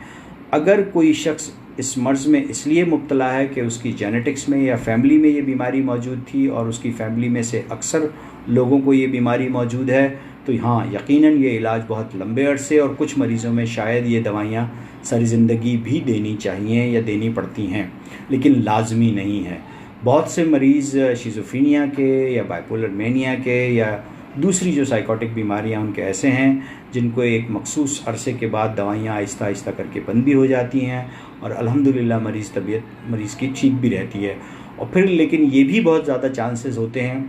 अगर कोई शख्स इस मर्ज़ में इसलिए मुब्तला है कि उसकी जेनेटिक्स में या फैमिली में ये बीमारी मौजूद थी और उसकी फैमिली में से अक्सर लोगों को ये बीमारी मौजूद है, तो हाँ, यकीनन ये इलाज बहुत लंबे अरसे और कुछ मरीज़ों में शायद ये दवाइयाँ सारी ज़िंदगी भी देनी चाहिए या देनी पड़ती हैं, लेकिन लाजमी नहीं है। बहुत से मरीज़ शिज़ोफ्रेनिया के या बाइपोलर मेनिया के या दूसरी जो साइकोटिक बीमारियां उनके ऐसे हैं जिनको एक मखसूस अरसे के बाद दवाइयां आहिस्ता आहिस्ता करके बंद भी हो जाती हैं और अल्हम्दुलिल्लाह मरीज़ की ठीक भी रहती है। और फिर लेकिन ये भी बहुत ज़्यादा चांसेस होते हैं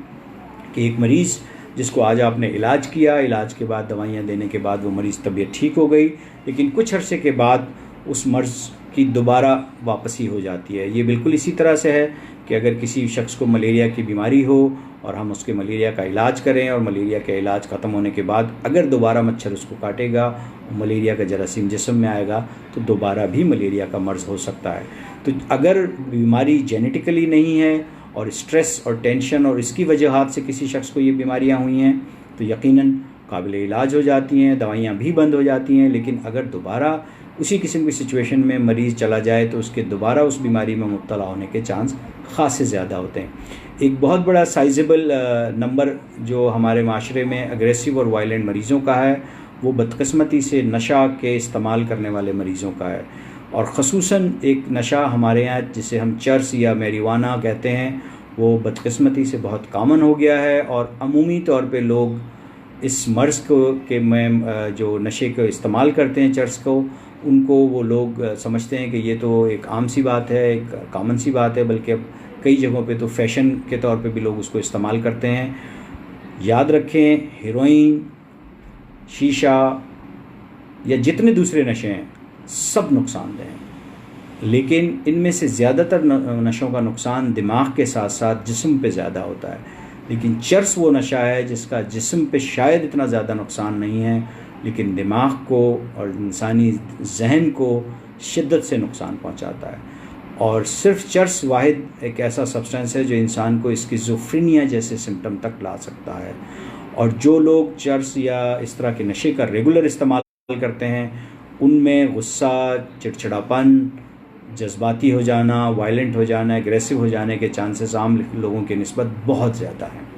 कि एक मरीज़ जिसको आज आपने इलाज किया, इलाज के बाद दवाइयाँ देने के बाद वो मरीज़ तबीयत ठीक हो गई, लेकिन कुछ अरसे के बाद उस मर्ज़ की दोबारा वापसी हो जाती है। ये बिल्कुल इसी तरह से है कि अगर किसी शख्स को मलेरिया की बीमारी हो और हम उसके मलेरिया का इलाज करें और मलेरिया का इलाज ख़त्म होने के बाद अगर दोबारा मच्छर उसको काटेगा और मलेरिया का जरासीम जिस्म में आएगा तो दोबारा भी मलेरिया का मर्ज़ हो सकता है। तो अगर बीमारी जेनेटिकली नहीं है और स्ट्रेस और टेंशन और इसकी वजहात से किसी शख्स को ये बीमारियां हुई हैं तो यकीनन काबिल इलाज हो जाती हैं, दवाइयां भी बंद हो जाती हैं। लेकिन अगर दोबारा उसी किस्म की सिचुएशन में मरीज़ चला जाए तो उसके दोबारा उस बीमारी में मुब्तला होने के चांस ख़ासे ज़्यादा होते हैं। एक बहुत बड़ा साइजेबल नंबर जो हमारे माशरे में अग्रेसिव और वायलेंट मरीज़ों का है वो बदकिस्मती से नशा के इस्तेमाल करने वाले मरीज़ों का है। और ख़ुसूसन एक नशा हमारे यहाँ जिसे हम चर्स या मैरिवाना कहते हैं वो बदकिस्मती से बहुत कॉमन हो गया है और अमूमी तौर पे लोग इस मर्ज़ को के में जो नशे को इस्तेमाल करते हैं चर्स को, उनको वो लोग समझते हैं कि ये तो एक आम सी बात है, एक कॉमन सी बात है, बल्कि अब कई जगहों पे तो फैशन के तौर पे भी लोग उसको इस्तेमाल करते हैं। याद रखें, हेरोइन, शीशा या जितने दूसरे नशे हैं सब नुकसानदेह हैं, लेकिन इनमें से ज़्यादातर नशों का नुकसान दिमाग के साथ साथ जिस्म पे ज़्यादा होता है। लेकिन चर्स वो नशा है जिसका जिस्म पे शायद इतना ज़्यादा नुकसान नहीं है, लेकिन दिमाग को और इंसानी जहन को शिद्दत से नुकसान पहुंचाता है। और सिर्फ चर्स वाहिद एक ऐसा सब्सटेंस है जो इंसान को स्किज़ोफ्रेनिया जैसे सिम्टम तक ला सकता है। और जो लोग चर्स या इस तरह के नशे का रेगुलर इस्तेमाल करते हैं उनमें गुस्सा, चिड़चिड़ापन, जज्बाती हो जाना, वायलेंट हो जाना, एग्रेसिव हो जाने के चांसेस आम लोगों के निस्बत बहुत ज़्यादा हैं।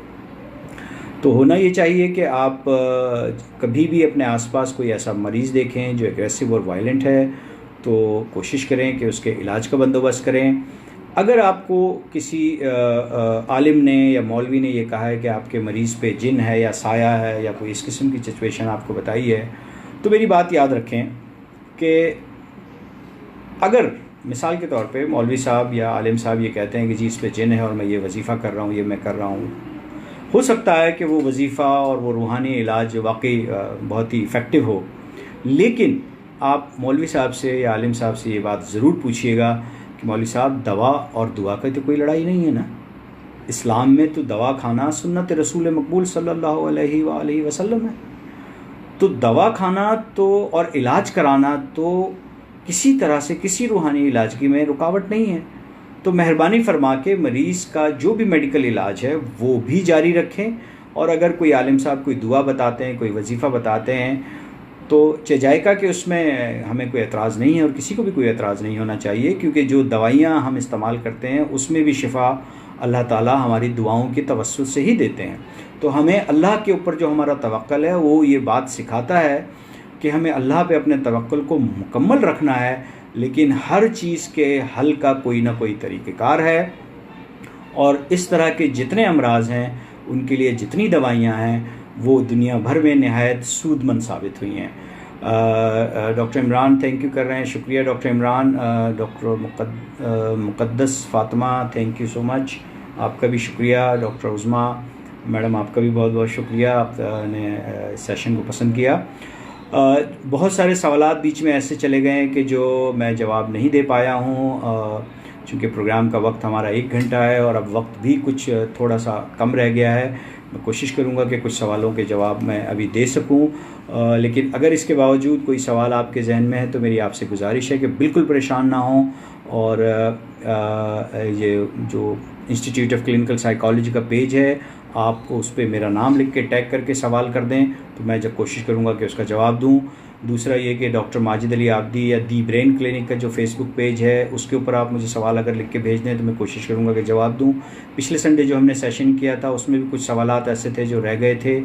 तो होना ये चाहिए कि आप कभी भी अपने आसपास कोई ऐसा मरीज़ देखें जो एग्रेसिव और वायलेंट है तो कोशिश करें कि उसके इलाज का बंदोबस्त करें। अगर आपको किसी आलिम ने या मौलवी ने ये कहा है कि आपके मरीज़ पे जिन है या साया है या कोई इस किस्म की सिचुएशन आपको बताई है तो मेरी बात याद रखें कि अगर मिसाल के तौर पे मौलवी साहब या आलिम साहब ये कहते हैं कि जी इस पे जिन है और मैं ये वजीफ़ा कर रहा हूँ, ये मैं कर रहा हूँ, हो सकता है कि वो वजीफ़ा और वो रूहानी इलाज वाकई बहुत ही इफ़ेक्टिव हो, लेकिन आप मौलवी साहब से या आलिम साहब से ये बात ज़रूर पूछिएगा कि मौलवी साहब दवा और दुआ का तो कोई लड़ाई नहीं है ना। इस्लाम में तो दवा खाना सुन्नत रसूल मकबूल सल्लल्लाहु अलैहि वसल्लम है। तो दवा खाना तो और इलाज कराना तो किसी तरह से किसी रूहानी इलाज की में रुकावट नहीं है। तो मेहरबानी फरमा के मरीज़ का जो भी मेडिकल इलाज है वो भी जारी रखें। और अगर कोई आलिम साहब कोई दुआ बताते हैं, कोई वजीफ़ा बताते हैं तो जायका कि उसमें हमें कोई एतराज़ नहीं है और किसी को भी कोई एतराज़ नहीं होना चाहिए, क्योंकि जो दवाइयाँ हम इस्तेमाल करते हैं उसमें भी शिफा अल्लाह ताला हमारी दुआओं की तवस्सुल से ही देते हैं। तो हमें अल्लाह के ऊपर जो हमारा तवक्कुल है वो ये बात सिखाता है कि हमें अल्लाह पे अपने तवक्कुल को मुकम्मल रखना है, लेकिन हर चीज़ के हल का कोई ना कोई तरीक़ेकार है। और इस तरह के जितने अमराज हैं उनके लिए जितनी दवाइयाँ हैं वो दुनिया भर में नहायत सूदमंद साबित हुई हैं। डॉक्टर इमरान थैंक यू कर रहे हैं, शुक्रिया doctor Imran. Doctor Muqaddas Fatima thank you so much, आपका भी शुक्रिया। डॉक्टर उज़मा मैडम आपका भी बहुत बहुत शुक्रिया, आपने सेशन को पसंद किया। बहुत सारे सवालात बीच में ऐसे चले गए हैं कि जो मैं जवाब नहीं दे पाया हूँ, चूँकि प्रोग्राम का वक्त हमारा 1 घंटा है और अब वक्त भी कुछ थोड़ा सा कम रह गया है। मैं कोशिश करूँगा कि कुछ सवालों के जवाब मैं अभी दे सकूँ, लेकिन अगर इसके बावजूद कोई सवाल आपके जहन में है तो मेरी आपसे गुजारिश है कि बिल्कुल परेशान ना हों। और ये जो इंस्टीट्यूट ऑफ क्लिनिकल साइकोलॉजी का पेज है आप उस पर मेरा नाम लिख के टैग करके सवाल कर दें तो मैं जब कोशिश करूँगा कि उसका जवाब दूँ। दूसरा ये कि डॉक्टर माजिद अली आबदी या दी ब्रेन क्लिनिक का जो फेसबुक पेज है उसके ऊपर आप मुझे सवाल अगर लिख के भेज दें तो मैं कोशिश करूँगा कि जवाब दूँ। पिछले संडे जो हमने सेशन किया था उसमें भी कुछ सवालात ऐसे थे जो रह गए थे।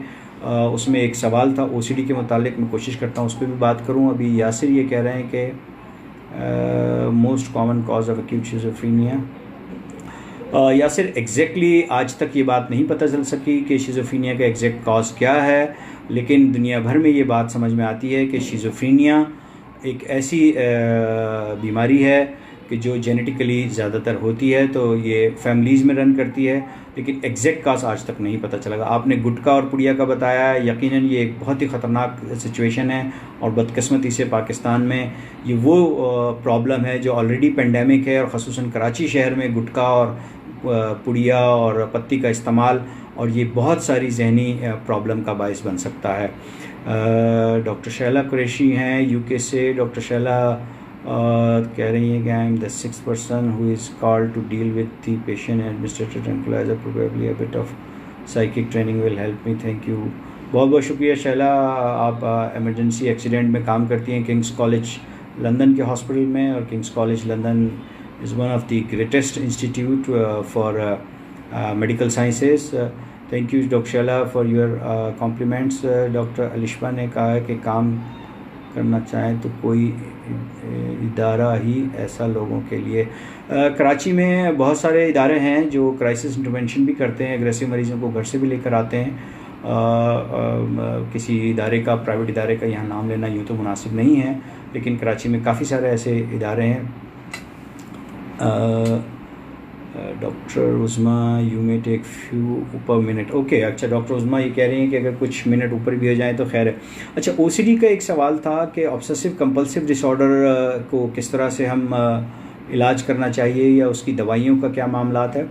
उसमें एक सवाल था OCD के मुतालिक, मैं कोशिश करता हूँ उस पर भी बात करूँ। अभी यासिर ये कह रहे हैं कि most common cause of acute schizophrenia. Yasir exactly आज तक ये बात नहीं पता चल सकी कि शिज़ोफ्रेनिया का एग्जैक्ट कॉज क्या है, लेकिन दुनिया भर में ये बात समझ में आती है कि शिज़ोफ्रेनिया एक ऐसी बीमारी है कि जो जेनेटिकली ज़्यादातर होती है, तो ये फैमिलीज़ में रन करती है, लेकिन एग्जैक्ट कॉज आज तक नहीं पता चला। आपने गुटखा और पुड़िया का बताया, यकीनन ये एक बहुत ही ख़तरनाक सिचुएशन है और बदकिस्मती से पाकिस्तान में ये वो प्रॉब्लम है जो ऑलरेडी पेंडेमिक है, और ख़ुसूसन कराची शहर में गुटखा और पुड़िया और पत्ती का इस्तेमाल और ये बहुत सारी जहनी प्रॉब्लम का बायस बन सकता है। डॉक्टर शैला कुरैशी हैं UK से। डॉक्टर शैला कह रही हैं कि I am the 6th person who is called to deal with the patient administrated tranquilliser, probably a bit of psychic training will help me, thank you. बहुत बहुत शुक्रिया शैला। आप इमरजेंसी एक्सीडेंट में काम करती हैं किंग्स कॉलेज लंदन के hospital में, और Kings college London is one of the greatest institute for medical sciences. Thank you Dr. Shala for your compliments. Doctor Alishba ने कहा है कि काम करना चाहें तो कोई इदारा ही ऐसा लोगों के लिए। कराची में बहुत सारे इदारे हैं जो क्राइसिस इंटरवेंशन भी करते हैं, एग्रेसिव मरीज़ों को घर से भी लेकर आते हैं। किसी इदारे का, प्राइवेट इदारे का यहाँ नाम लेना यूँ तो मुनासिब नहीं है, लेकिन कराची में काफ़ी सारे ऐसे इदारे हैं। Doctor Uzma you may take few ऊपर मिनट। ओके, अच्छा डॉक्टर उज़मा ये कह रही हैं कि अगर कुछ मिनट ऊपर भी हो जाएं तो खैर है। अच्छा, OCD का एक सवाल था कि ऑब्सेसिव कंपल्सिव डिसऑर्डर को किस तरह से हम इलाज करना चाहिए या उसकी दवाइयों का क्या मामला है।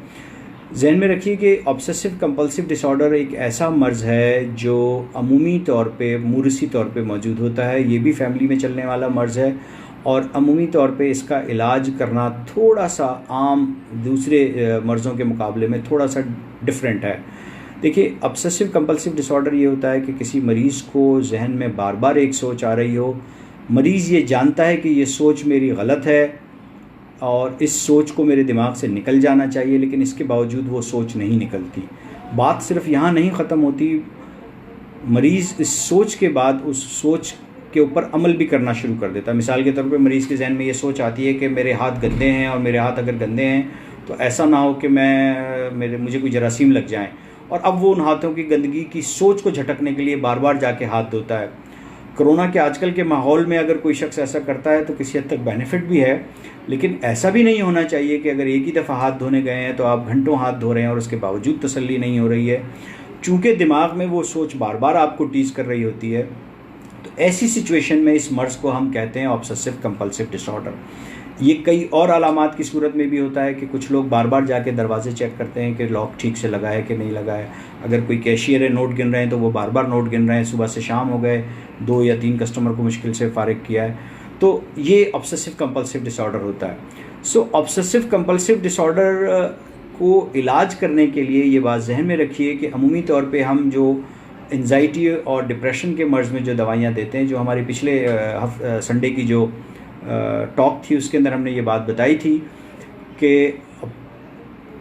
जहन में रखिए कि ऑब्सेसिव कंपल्सिव डिसऑर्डर एक ऐसा मर्ज़ है जो अमूमी तौर पे, मूरसी तौर पे मौजूद होता है। ये भी फैमिली में चलने वाला मर्ज़ है और अमूमी तौर पे इसका इलाज करना थोड़ा सा आम दूसरे मर्ज़ों के मुकाबले में थोड़ा सा डिफरेंट है। देखिए, ऑब्सेसिव कंपल्सिव डिसऑर्डर ये होता है कि किसी मरीज़ को जहन में बार बार एक सोच आ रही हो, मरीज़ ये जानता है कि ये सोच मेरी गलत है और इस सोच को मेरे दिमाग से निकल जाना चाहिए, लेकिन इसके बावजूद वो सोच नहीं निकलती। बात सिर्फ यहाँ नहीं ख़त्म होती, मरीज़ इस सोच के बाद उस सोच के ऊपर अमल भी करना शुरू कर देता है। मिसाल के तौर पे मरीज़ के जहन में ये सोच आती है कि मेरे हाथ गंदे हैं, और मेरे हाथ अगर गंदे हैं तो ऐसा ना हो कि मुझे कोई जरासीम लग जाएं, और अब वो उन हाथों की गंदगी की सोच को झटकने के लिए बार बार जाके हाथ धोता है। कोरोना के आजकल के माहौल में अगर कोई शख्स ऐसा करता है तो किसी हद तक बेनिफिट भी है, लेकिन ऐसा भी नहीं होना चाहिए कि अगर एक ही दफ़ा हाथ धोने गए हैं तो आप घंटों हाथ धो रहे हैं और उसके बावजूद तसल्ली नहीं हो रही है, चूँकि दिमाग में वो सोच बार बार आपको टीज़ कर रही होती है। तो ऐसी सिचुएशन में इस मर्ज़ को हम कहते हैं ऑब्सेसिव कंपल्सिव डिसऑर्डर। ये कई और अलामात की सूरत में भी होता है कि कुछ लोग बार बार जाके दरवाजे चेक करते हैं कि लॉक ठीक से लगा है कि नहीं लगा है। अगर कोई कैशियर है, नोट गिन रहे हैं तो वो बार बार नोट गिन रहे हैं। सुबह से शाम हो गए, 2 या 3 कस्टमर को मुश्किल से फारिग किया है, तो ये ऑब्सेसिव कंपल्सिव डिसऑर्डर होता है। सो ऑब्सेसिव कंपल्सिव डिसऑर्डर को इलाज करने के लिए ये बात जहन में रखिए कि अमूमी तौर पर हम जो एंजाइटी और डिप्रेशन के मर्ज़ में जो दवाइयाँ देते हैं, जो हमारी पिछले संडे की जो टॉक थी उसके अंदर हमने ये बात बताई थी कि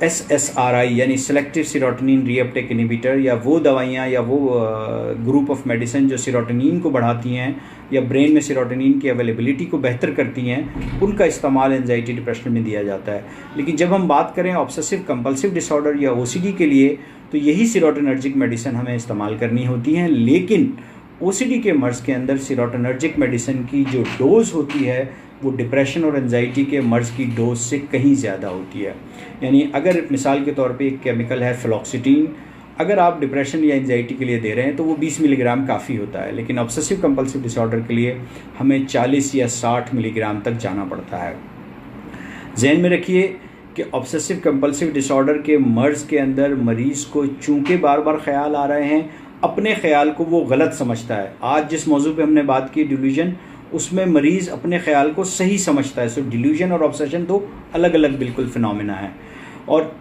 SSRI यानी सेलेक्टिव सेरोटोनिन रीअपटेक इनहिबिटर, या वो दवाइयाँ या वो ग्रुप ऑफ मेडिसिन जो सेरोटोनिन को बढ़ाती हैं या ब्रेन में सेरोटोनिन की अवेलेबिलिटी को बेहतर करती हैं, उनका इस्तेमाल एंजाइटी डिप्रेशन में दिया जाता है। लेकिन जब हम बात करें ऑब्सेसिव कंपल्सिव डिसऑर्डर या OCD के लिए, तो यही सेरोटोनर्जिक मेडिसिन हमें इस्तेमाल करनी होती हैं। लेकिन OCD के मर्ज़ के अंदर सेरोटोनर्जिक मेडिसिन की जो डोज़ होती है वो डिप्रेशन और एंजाइटी के मर्ज़ की डोज से कहीं ज़्यादा होती है। यानी अगर मिसाल के तौर पे एक केमिकल है फ्लोक्सिटीन, अगर आप डिप्रेशन या एंजाइटी के लिए दे रहे हैं तो वो 20 मिलीग्राम काफ़ी होता है, लेकिन ऑब्सेसिव कंपल्सिव डिसऑर्डर के लिए हमें 40 या 60 मिलीग्राम तक जाना पड़ता है। जहन में रखिए कि ऑब्सेसिव कंपल्सिव डिसऑर्डर के मर्ज़ के अंदर मरीज़ को चूँकि बार बार ख्याल आ रहे हैं, अपने ख्याल को वो गलत समझता है। आज जिस मौजू पे हमने बात की डिल्यूजन, उसमें मरीज़ अपने ख्याल को सही समझता है। सो डिल्यूजन और ऑब्सेशन दो अलग अलग बिल्कुल फिनोमेना है। और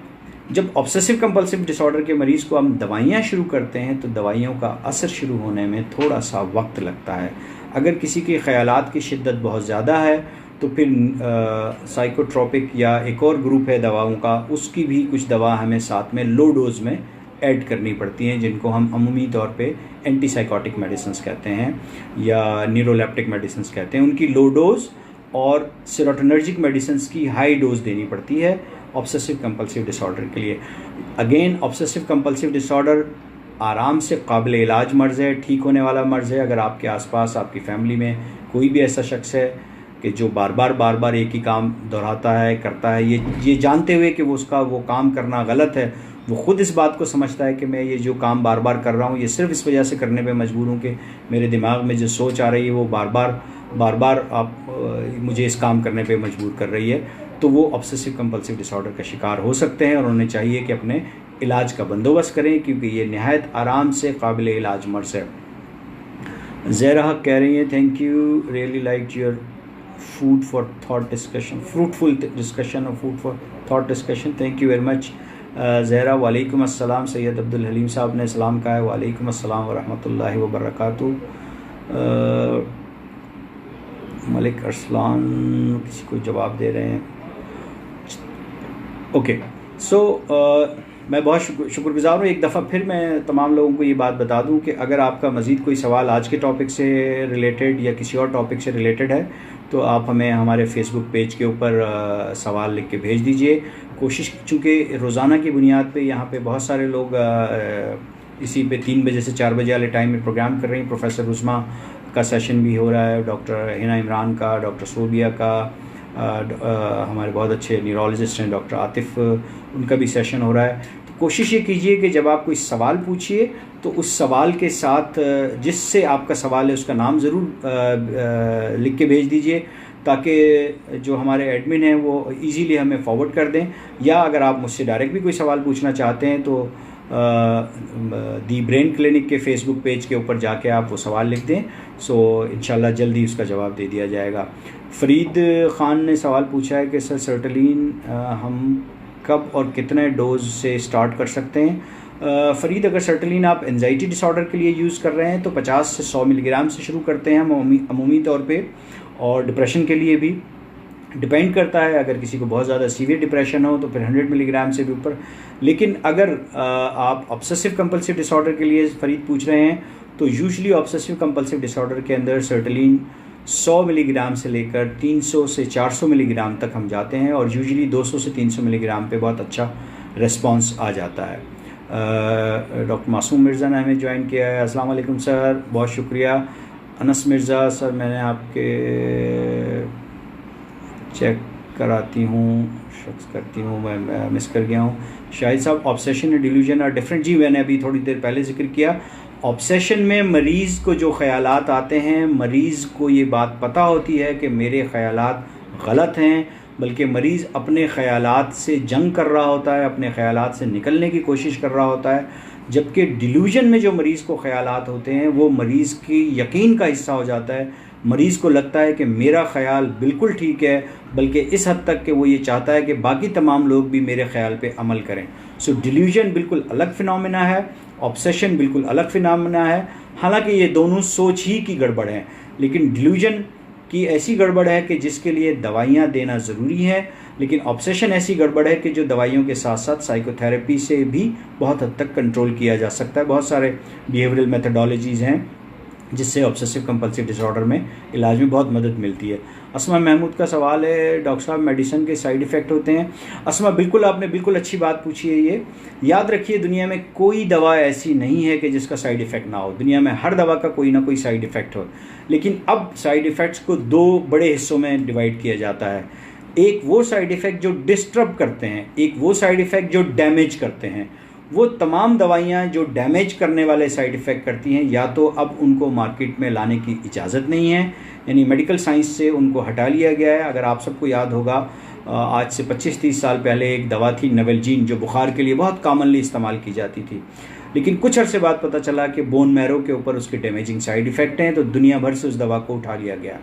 जब ऑब्सेसिव कंपल्सिव डिसऑर्डर के मरीज़ को हम दवाइयाँ शुरू करते हैं तो दवाइयों का असर शुरू होने में थोड़ा सा वक्त लगता है। अगर किसी के ख़यालात की शिद्दत बहुत ज़्यादा है तो फिर साइकोट्रोपिक या एक और ग्रुप है दवाओं का, उसकी भी कुछ दवा हमें साथ में लो डोज में ऐड करनी पड़ती हैं, जिनको हम अमूमी तौर पे एंटीसाइकोटिक मेडिसिन्स कहते हैं या न्यूरोलेप्टिक मेडिसिन्स कहते हैं। उनकी लो डोज और सेरोटोनर्जिक मेडिसिन्स की हाई डोज देनी पड़ती है ऑब्सेसिव कंपल्सिव डिसऑर्डर के लिए। अगेन ऑब्सेसिव कंपल्सिव डिसऑर्डर आराम से काबिल इलाज मर्ज़ है, ठीक होने वाला मर्ज़ है। अगर आपके आसपास आपकी फैमिली में कोई भी ऐसा शख्स है कि जो बार बार एक ही काम दोहराता है, करता है, ये जानते हुए कि उसका वो काम करना गलत है, वो ख़ुद इस बात को समझता है कि मैं ये जो काम बार बार कर रहा हूँ ये सिर्फ इस वजह से करने पे मजबूर हूँ कि मेरे दिमाग में जो सोच आ रही है वो बार बार मुझे इस काम करने पे मजबूर कर रही है, तो वो ऑब्सेसिव कंपल्सिव डिसऑर्डर का शिकार हो सकते हैं और उन्हें चाहिए कि अपने इलाज का बंदोबस्त करें, क्योंकि ये नहायत आराम से काबिल इलाज मर्ज़ है। ज़हरा कह रही हैं thank you, really like your food for thought discussion, fruitful discussion और food for thought discussion, thank you very much Zahra. वालेकुम अस्सलाम, सैयद अब्दुल हलीम साहब ने सलाम कहा है, वालेकुम अस्सलाम व रहमतुल्लाहि व बरकातुहू। मलिक अरसलान किसी को जवाब दे रहे हैं। ओके, सो मैं बहुत शुक्रगुज़ार हूँ। एक दफ़ा फिर मैं तमाम लोगों को ये बात बता दूँ कि अगर आपका मज़ीद कोई सवाल आज के टॉपिक से रिलेटेड या किसी और टॉपिक से रिलेटेड है तो आप हमें हमारे फेसबुक पेज के ऊपर सवाल लिख के भेज दीजिए। कोशिश, चूँकि रोज़ाना की बुनियाद पे यहाँ पे बहुत सारे लोग इसी पे 3 बजे से 4 बजे वाले टाइम में प्रोग्राम कर रही हैं। प्रोफेसर रुस्मा का सेशन भी हो रहा है, डॉक्टर हिना इमरान का, डॉक्टर सोबिया का, हमारे बहुत अच्छे न्यूरोलॉजिस्ट हैं डॉक्टर आतिफ, उनका भी सेशन हो रहा है। तो कोशिश ये कीजिए कि जब आप कोई सवाल पूछिए तो उस सवाल के साथ जिससे आपका सवाल है उसका नाम ज़रूर लिख के भेज दीजिए, ताकि जो हमारे एडमिन हैं वो इजीली हमें फॉरवर्ड कर दें। या अगर आप मुझसे डायरेक्ट भी कोई सवाल पूछना चाहते हैं तो दी ब्रेन क्लिनिक के फेसबुक पेज के ऊपर जाके आप वो सवाल लिख दें, सो इंशाल्लाह जल्दी उसका जवाब दे दिया जाएगा। फ़रीद ख़ान ने सवाल पूछा है कि सर सर्टलिन हम कब और कितने डोज से स्टार्ट कर सकते हैं। फ़रीद, अगर सर्टलिन आप एंजाइटी डिसऑर्डर के लिए यूज़ कर रहे हैं तो 50 से 100 मिलीग्राम से शुरू करते हैं हम अमूमी तौर पे, और डिप्रेशन के लिए भी डिपेंड करता है। अगर किसी को बहुत ज़्यादा सीवियर डिप्रेशन हो तो फिर 100 मिलीग्राम से भी ऊपर। लेकिन अगर आप ऑब्सेसिव कंपल्सिव डिसऑर्डर के लिए फ़रीद पूछ रहे हैं तो यूजुअली ऑब्सेसिव कंपल्सिव डिसऑर्डर के अंदर सर्टलिन 100 मिलीग्राम से लेकर 300 से 400 मिलीग्राम तक हम जाते हैं, और यूजुअली 200 से 300 मिलीग्राम पे बहुत अच्छा रिस्पांस आ जाता है। डॉक्टर मासूम मिर्ज़ा ने हमें ज्वाइन किया है, अस्सलाम वालेकुम सर, बहुत शुक्रिया। अनस मिर्ज़ा, सर मैंने आपके चेक कराती हूँ, शख्स करती हूँ, मैं मिस कर गया हूँ। शाहिद साहब, obsession and delusion are different. जी, मैंने अभी थोड़ी देर पहले जिक्र किया। ऑब्सेशन में मरीज़ को जो ख़यालात आते हैं, मरीज़ को ये बात पता होती है कि मेरे ख़यालात गलत हैं, बल्कि मरीज़ अपने ख़यालात से जंग कर रहा होता है, अपने ख़यालात से निकलने की कोशिश कर रहा होता है। जबकि डिल्यूजन में जो मरीज़ को ख़यालात होते हैं वो मरीज़ की यकीन का हिस्सा हो जाता है। मरीज़ को लगता है कि मेरा ख़याल बिल्कुल ठीक है, बल्कि इस हद तक कि वो ये चाहता है कि बाकी तमाम लोग भी मेरे ख़याल पे अमल करें। सो डिल्यूजन बिल्कुल अलग फिनोमेना है, ऑब्सेशन बिल्कुल अलग फिनोमेना है। हालांकि ये दोनों सोच ही की गड़बड़ है, लेकिन डिल्यूजन की ऐसी गड़बड़ है कि जिसके लिए दवाइयाँ देना ज़रूरी है, लेकिन ऑब्सेशन ऐसी गड़बड़ है कि जो दवाइयों के साथ साथ साइकोथेरेपी से भी बहुत हद तक कंट्रोल किया जा सकता है। बहुत सारे बिहेवियरल मेथडोलॉजीज़ हैं जिससे ऑब्सेसिव कंपल्सिव डिसऑर्डर में इलाज में बहुत मदद मिलती है। अस्मा महमूद का सवाल है, डॉक्टर साहब मेडिसिन के साइड इफ़ेक्ट होते हैं। अस्मा, बिल्कुल आपने बिल्कुल अच्छी बात पूछी है। ये याद रखिए, दुनिया में कोई दवा ऐसी नहीं है कि जिसका साइड इफ़ेक्ट ना हो। दुनिया में हर दवा का कोई ना कोई साइड इफ़ेक्ट हो, लेकिन अब साइड इफ़ेक्ट्स को 2 बड़े हिस्सों में डिवाइड किया जाता है। एक वो साइड इफ़ेक्ट जो डिस्टर्ब करते हैं, एक वो साइड इफ़ेक्ट जो डैमेज करते हैं। वो तमाम दवाइयाँ जो डैमेज करने वाले साइड इफ़ेक्ट करती हैं, या तो अब उनको मार्केट में लाने की इजाज़त नहीं है, यानी मेडिकल साइंस से उनको हटा लिया गया है। अगर आप सबको याद होगा, आज से 25-30 साल पहले एक दवा थी नवेलजीन, जो बुखार के लिए बहुत कॉमनली इस्तेमाल की जाती थी, लेकिन कुछ अरसे बाद पता चला कि बोन मैरो के ऊपर उसके डैमेजिंग साइड इफ़ेक्ट हैं, तो दुनिया भर से उस दवा को उठा लिया गया।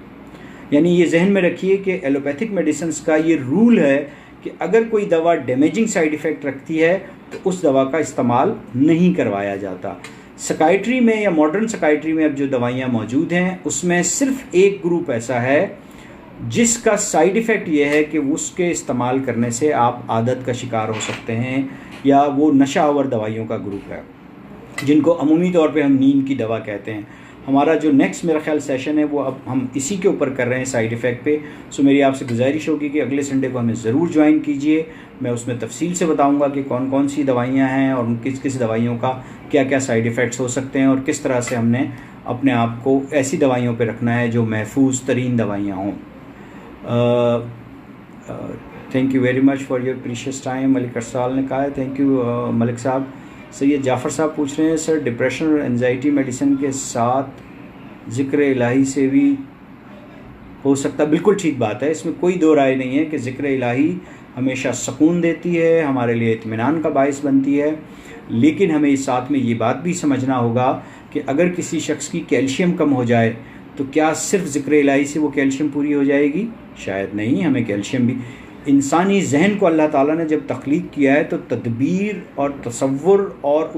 यानी ये जहन में रखिए कि एलोपैथिक मेडिसिन का ये रूल है कि अगर कोई दवा डैमेजिंग साइड इफ़ेक्ट रखती है तो उस दवा का इस्तेमाल नहीं करवाया जाता। साइकियाट्री में या मॉडर्न साइकियाट्री में अब जो दवाइयाँ मौजूद हैं उसमें सिर्फ एक ग्रुप ऐसा है जिसका साइड इफ़ेक्ट ये है कि उसके इस्तेमाल करने से आप आदत का शिकार हो सकते हैं, या वो नशा आवर दवाइयों का ग्रुप है जिनको अमूमी तौर पे हम नींद की दवा कहते हैं। हमारा जो नेक्स्ट मेरा ख्याल सेशन है वो अब हम इसी के ऊपर कर रहे हैं, साइड इफ़ेक्ट पे। सो मेरी आपसे गुजारिश होगी कि अगले संडे को हमें ज़रूर ज्वाइन कीजिए। मैं उसमें तफसील से बताऊंगा कि कौन कौन सी दवाइयाँ हैं और किस किस दवाइयों का क्या क्या साइड इफ़ेक्ट्स हो सकते हैं और किस तरह से हमने अपने आप को ऐसी दवाइयों पर रखना है जो महफूज तरीन दवाइयाँ हों। Thank you very much for your precious time. Malik Arsal ने कहा है, थैंक यू मलिक साहब। सैयद जाफ़र साहब पूछ रहे हैं, सर डिप्रेशन और एंजाइटी मेडिसिन के साथ ज़िक्र इलाही से भी हो सकता? बिल्कुल ठीक बात है, इसमें कोई दो राय नहीं है कि ज़िक्र इलाही हमेशा सुकून देती है, हमारे लिए इत्मीनान का बाइस बनती है। लेकिन हमें इस साथ में ये बात भी समझना होगा कि अगर किसी शख्स की कैल्शियम कम हो जाए तो क्या सिर्फ ज़िक्र इलाही से वो कैल्शियम पूरी हो जाएगी? शायद नहीं। हमें कैल्शियम भी, इंसानी जहन को अल्लाह ताला ने जब तख्लीक किया है तो तदबीर और तसव्वुर और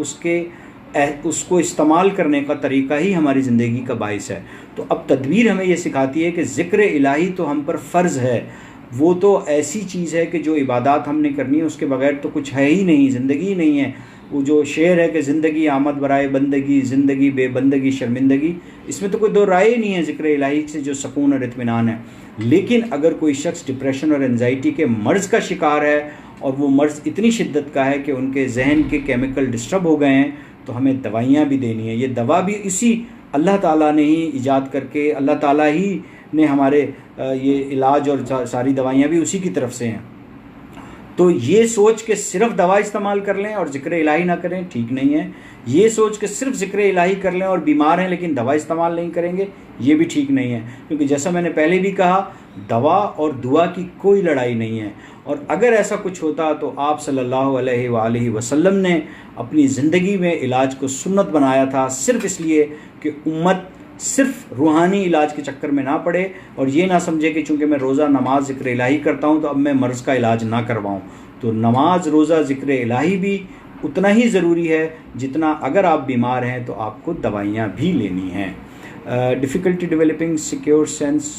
उसको इस्तेमाल करने का तरीका ही हमारी ज़िंदगी का बाइस है। तो अब तदबीर हमें ये सिखाती है कि ज़िक्र इलाही तो हम पर फ़र्ज़ है, वो तो ऐसी चीज़ है कि जो इबादत हमने करनी है, उसके बगैर तो कुछ है ही नहीं, ज़िंदगी ही नहीं है। वो जो शेर है कि ज़िंदगी आमद बराए बंदगी, ज़िंदगी बेबंदगी शर्मिंदगी, इसमें तो कोई दो राय ही नहीं है ज़िक्र इलाही से जो सुकून और इत्मीनान है। लेकिन अगर कोई शख्स डिप्रेशन और एंजाइटी के मर्ज़ का शिकार है और वो मर्ज़ इतनी शिद्दत का है कि उनके जहन के केमिकल डिस्टर्ब हो गए हैं, तो हमें दवाइयाँ भी देनी है। ये दवा भी इसी अल्लाह ताला ने ही ईजाद करके, अल्लाह ताला ही ने हमारे ये इलाज और सारी दवाइयाँ भी उसी की तरफ से हैं। तो ये सोच के सिर्फ दवा इस्तेमाल कर लें और ज़िक्र इलाही ना करें, ठीक नहीं है। ये सोच के सिर्फ ज़िक्र इलाही कर लें और बीमार हैं लेकिन दवा इस्तेमाल नहीं करेंगे, ये भी ठीक नहीं है। क्योंकि जैसा मैंने पहले भी कहा, दवा और दुआ की कोई लड़ाई नहीं है। और अगर ऐसा कुछ होता तो आप सल्लल्लाहु अलैहि वसल्लम ने अपनी ज़िंदगी में इलाज को सुन्नत बनाया था, सिर्फ इसलिए कि उम्मत सिर्फ रूहानी इलाज के चक्कर में ना पड़े और ये ना समझे कि चूँकि मैं रोज़ा नमाज ज़िक्र इलाही करता हूँ तो अब मैं मर्ज़ का इलाज ना करवाऊँ। तो नमाज, रोज़ा, ज़िक्र इलाही भी उतना ही ज़रूरी है जितना अगर आप बीमार हैं तो आपको दवाइयाँ भी लेनी हैं। Difficulty developing secure sense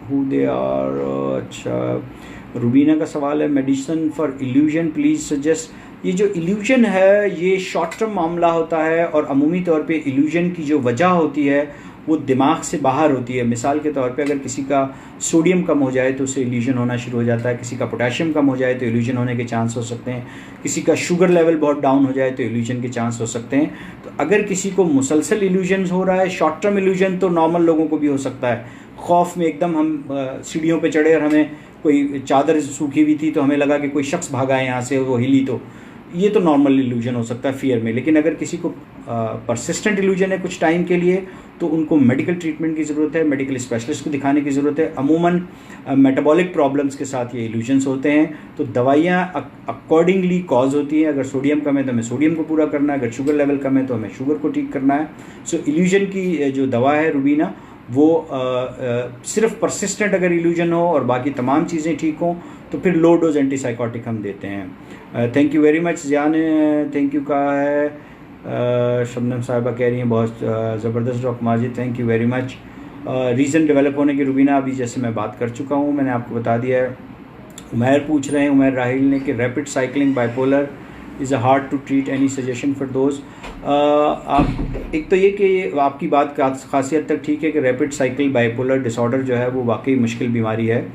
who they are. अच्छा, रुबीना का सवाल है, medicine for illusion please suggest. ये जो इल्यूजन है ये शॉर्ट टर्म मामला होता है और अमूमी तौर पे इल्यूजन की जो वजह होती है वो दिमाग से बाहर होती है। मिसाल के तौर पे अगर किसी का सोडियम कम हो जाए तो उससे इल्यूजन होना शुरू हो जाता है, किसी का पोटेशियम कम हो जाए तो इल्यूजन होने के चांस हो सकते हैं, किसी का शुगर लेवल बहुत डाउन हो जाए तो इल्यूजन के चांस हो सकते हैं। तो अगर किसी को मुसलसल इल्यूजन हो रहा है, शॉर्ट टर्म इल्यूजन तो नॉर्मल लोगों को भी हो सकता है। खौफ में एकदम हम सीढ़ियों पर चढ़े और हमें कोई चादर सूखी हुई थी तो हमें लगा कि कोई शख्स भागा है यहाँ से, वो हिली, तो ये तो नॉर्मल इल्यूजन हो सकता है फियर में। लेकिन अगर किसी को परसिस्टेंट इल्यूजन है कुछ टाइम के लिए तो उनको मेडिकल ट्रीटमेंट की ज़रूरत है, मेडिकल स्पेशलिस्ट को दिखाने की ज़रूरत है। अमूमन मेटाबॉलिक प्रॉब्लम्स के साथ ये इल्यूजन्स होते हैं, तो दवाइयाँ अकॉर्डिंगली कॉज होती हैं। अगर सोडियम कम है तो हमें सोडियम को पूरा करना है, अगर शुगर लेवल कम है तो हमें शुगर को ठीक करना है। सो इल्यूजन की जो दवा है रुबीना, वो सिर्फ परसिस्टेंट अगर इल्यूजन हो और बाकी तमाम चीज़ें ठीक हों तो फिर लो डोज एंटीसाइकोटिक हम देते हैं। Thank you very much. Zia ने थैंक यू कहा है। शबनम साहिबा कह रही हैं बहुत ज़बरदस्त doctor Majid, thank you very much. Reason develop होने की रुबीना अभी जैसे मैं बात कर चुका हूँ, मैंने आपको बता दिया है। उमैर पूछ रहे हैं, उमैर राहिल ने, कि rapid cycling bipolar is a hard to treat, any suggestion for those. आप एक तो ये कि आपकी बात खासियत तक ठीक है कि रैपिड साइकिल बाइपोलर डिसऑर्डर जो है वो वाकई मुश्किल बीमारी है,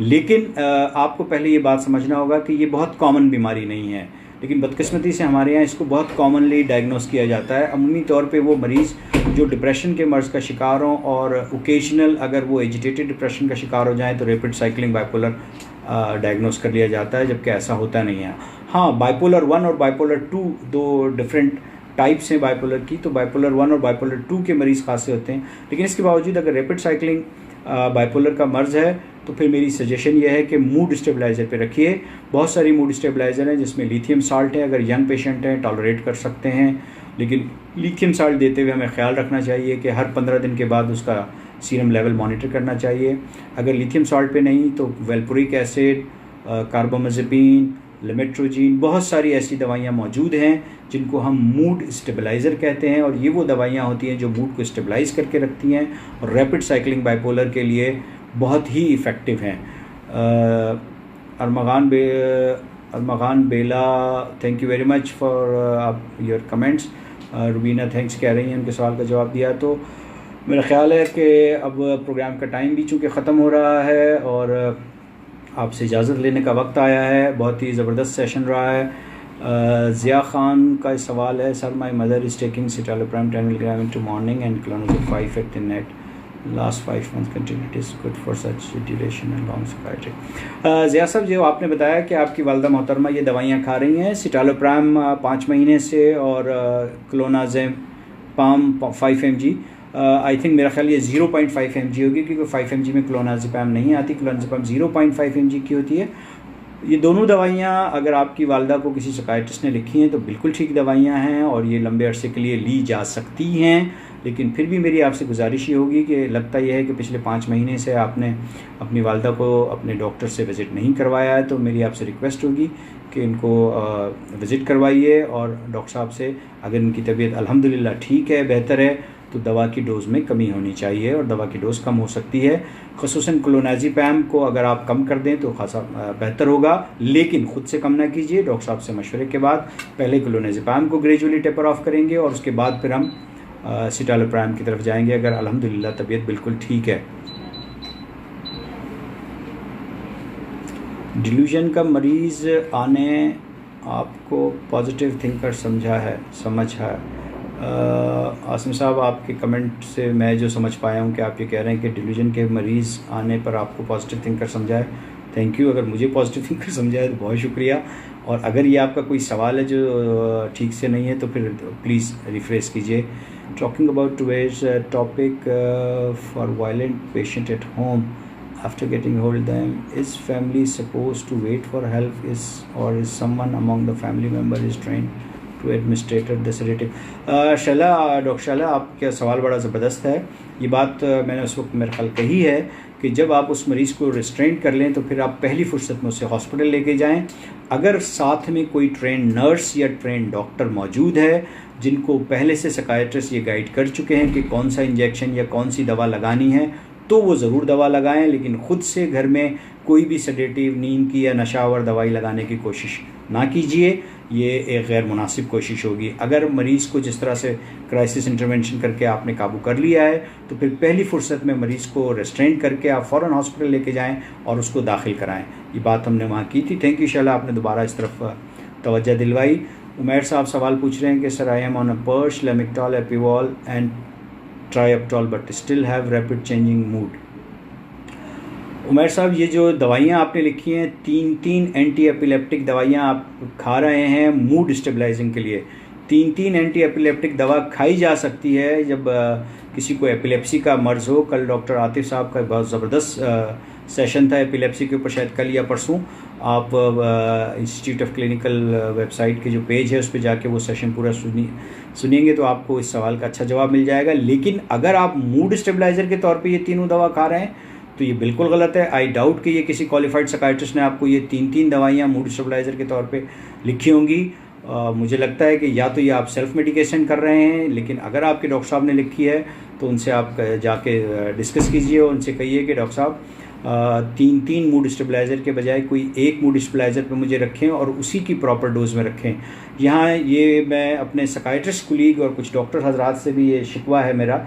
लेकिन आपको पहले ये बात समझना होगा कि ये बहुत कॉमन बीमारी नहीं है। लेकिन बदकिस्मती से हमारे यहाँ इसको बहुत कॉमनली डायग्नोस किया जाता है। अमूमी तौर पे वो मरीज़ जो डिप्रेशन के मर्ज़ का शिकार हों और ओकेजनल अगर वो एजिटेटेड डिप्रेशन का शिकार हो जाए तो रैपिड साइकिलिंग बाइपोलर डायग्नोस कर लिया जाता है, जबकि ऐसा होता नहीं है। हाँ, बाइपोलर 1 और बाइपोलर 2 दो डिफरेंट टाइप्स हैं बाइपोलर की, तो बाइपोलर 1 और बाइपोलर 2 के मरीज़ खासे होते हैं। लेकिन इसके बावजूद अगर रैपिड साइकिलिंग बाइपोलर का मर्ज़ है तो फिर मेरी सजेशन ये है कि मूड स्टेबलाइज़र पे रखिए। बहुत सारी मूड स्टेबलाइज़र हैं जिसमें लिथियम साल्ट है, अगर यंग पेशेंट हैं टॉलरेट कर सकते हैं, लेकिन लिथियम साल्ट देते हुए हमें ख्याल रखना चाहिए कि हर 15 दिन के बाद उसका सीरम लेवल मॉनिटर करना चाहिए। अगर लिथियम साल्ट पे नहीं तो वेल्पुरिक एसिड, कार्बामेज़ेपिन, लेमेट्रोजीन, बहुत सारी ऐसी दवाइयाँ मौजूद हैं जिनको हम मूड स्टेबलाइज़र कहते हैं, और ये वो दवाइयाँ होती हैं जो मूड को स्टेबलाइज करके रखती हैं और रैपिड साइक्लिंग बाइपोलर के लिए बहुत ही इफ़ेक्टिव हैं। Armaghan Bela, thank you very much for your comments. Rubina thanks कह रही हैं, उनके सवाल का जवाब दिया। तो मेरा ख़्याल है कि अब प्रोग्राम का टाइम भी चूँकि ख़त्म हो रहा है और आपसे इजाज़त लेने का वक्त आया है। बहुत ही ज़बरदस्त सेशन रहा है। ज़िया ख़ान का सवाल है, sir my mother is taking citalopram 10 mg into morning and clonazole 5 at the night. Last 5 months continuity is good for such duration and long psychiatry. Zia sahib, जो आपने बताया कि आपकी वालदा मोहतरमा ये दवाइयाँ खा रही हैं, सिटालोप्राम 5 महीने से और क्लोनाज़ेपाम 5 mg, आई थिंक मेरा ख्याल ये 0.5 mg होगी, क्योंकि 5 mg में क्लोनाज़ेपाम नहीं आती, क्लोनाज़ेपाम 0.5 mg की होती है। ये दोनों दवाइयाँ अगर आपकी वालदा को किसी साइकियाट्रिस्ट ने लिखी हैं तो बिल्कुल ठीक दवाइयाँ हैं और ये लंबे अरसे के लिए ली जा सकती हैं। लेकिन फिर भी मेरी आपसे गुजारिश ये होगी कि लगता यह है कि पिछले 5 महीने से आपने अपनी वालदा को अपने डॉक्टर से विज़िट नहीं करवाया है, तो मेरी आपसे रिक्वेस्ट होगी कि इनको विज़िट करवाइए और डॉक्टर साहब से अगर इनकी तबीयत अल्हम्दुलिल्लाह ठीक है, बेहतर है, तो दवा की डोज़ में कमी होनी चाहिए और दवा की डोज़ कम हो सकती है। ख़ुसूसन क्लोनाज़ेपाम को अगर आप कम कर दें तो खासा बेहतर होगा, लेकिन ख़ुद से कम ना कीजिए। डॉक्टर साहब से मशवरे के बाद पहले क्लोनाज़ेपाम को ग्रेजुअली टेपर ऑफ करेंगे और उसके बाद फिर हम सिटालोप्राम की तरफ जाएंगे अगर अल्हम्दुलिल्लाह तबीयत बिल्कुल ठीक है। डिल्यूजन का मरीज़ आने आपको पॉजिटिव थिंकर समझा है। आसिम साहब, आपके कमेंट से मैं जो समझ पाया हूँ कि आप ये कह रहे हैं कि डिल्यूजन के मरीज़ आने पर आपको पॉजिटिव थिंकर समझा है। Thank you. अगर मुझे पॉजिटिव थिंकर समझा है तो बहुत शुक्रिया, और अगर ये आपका कोई सवाल है जो ठीक से नहीं है तो फिर प्लीज़ रिफ्रेश कीजिए। Talking about today's topic for violent patient at home after getting hold of them, is family supposed to wait for help, is someone among the family member is trained to administer the sedative? Doctor Shaila, आपका सवाल बड़ा ज़बरदस्त है। ये बात मैंने उस वक्त मेरे ख्याल कही है कि जब आप उस मरीज़ को रिस्ट्रेंट कर लें तो फिर आप पहली फुर्सत में उसे हॉस्पिटल लेके जाएं। अगर साथ में कोई ट्रेन नर्स या ट्रेन डॉक्टर मौजूद है जिनको पहले से साइकियाट्रिस्ट ये गाइड कर चुके हैं कि कौन सा इंजेक्शन या कौन सी दवा लगानी है, तो वो ज़रूर दवा लगाएं, लेकिन ख़ुद से घर में कोई भी सेडेटिव, नींद की या नशावर दवाई लगाने की कोशिश ना कीजिए। ये एक गैर मुनासिब कोशिश होगी। अगर मरीज़ को जिस तरह से क्राइसिस इंटरवेंशन करके आपने काबू कर लिया है तो फिर पहली फुर्सत में मरीज़ को रेस्ट्रेंट करके आप फ़ौरन हॉस्पिटल लेके जाएं और उसको दाखिल कराएं। ये बात हमने वहाँ की थी। थैंक यू शैला, आपने दोबारा इस तरफ तवज्जो दिलवाई। उमैर साहब सवाल पूछ रहे हैं कि sir, I am on a perch, Lamictal, Epival and Trileptal but still have rapid changing mood. Umair साहब, ये जो दवाइयाँ आपने लिखी हैं, 3 एंटी एपिलेप्टिक दवाइयाँ आप खा रहे हैं मूड स्टेबलाइजिंग के लिए। 3 एंटी एपिलेप्टिक दवा खाई जा सकती है जब किसी को एपिलेप्सी का मर्ज़ हो। कल डॉक्टर आतिफ साहब का बहुत ज़बरदस्त सेशन था एपिलेप्सी के ऊपर, शायद कल या परसों। आप इंस्टीट्यूट ऑफ क्लिनिकल वेबसाइट के जो पेज है उस पर जाके वो सेशन पूरा सुनिएंगे तो आपको इस सवाल का अच्छा जवाब मिल जाएगा। लेकिन अगर आप मूड स्टेबलाइज़र के तौर पे ये तीनों दवा खा रहे हैं तो ये बिल्कुल गलत है। आई डाउट कि ये किसी क्वालिफाइड साइकियाट्रिस्ट ने आपको ये 3 दवाइयाँ मूड स्टेबलाइज़र के तौर पे लिखी होंगी। मुझे लगता है कि या तो ये आप सेल्फ मेडिकेशन कर रहे हैं, लेकिन अगर आपके डॉक्टर साहब ने लिखी है तो उनसे आप जाके डिस्कस कीजिए और उनसे कहिए कि डॉक्टर साहब 3 मूड स्टेबलाइज़र के बजाय कोई एक मूड स्टेबलाइज़र पे मुझे रखें और उसी की प्रॉपर डोज में रखें। यहाँ ये मैं अपने साइकियाट्रिस्ट कुलीग और कुछ डॉक्टर हजरात से भी ये शिकवा है मेरा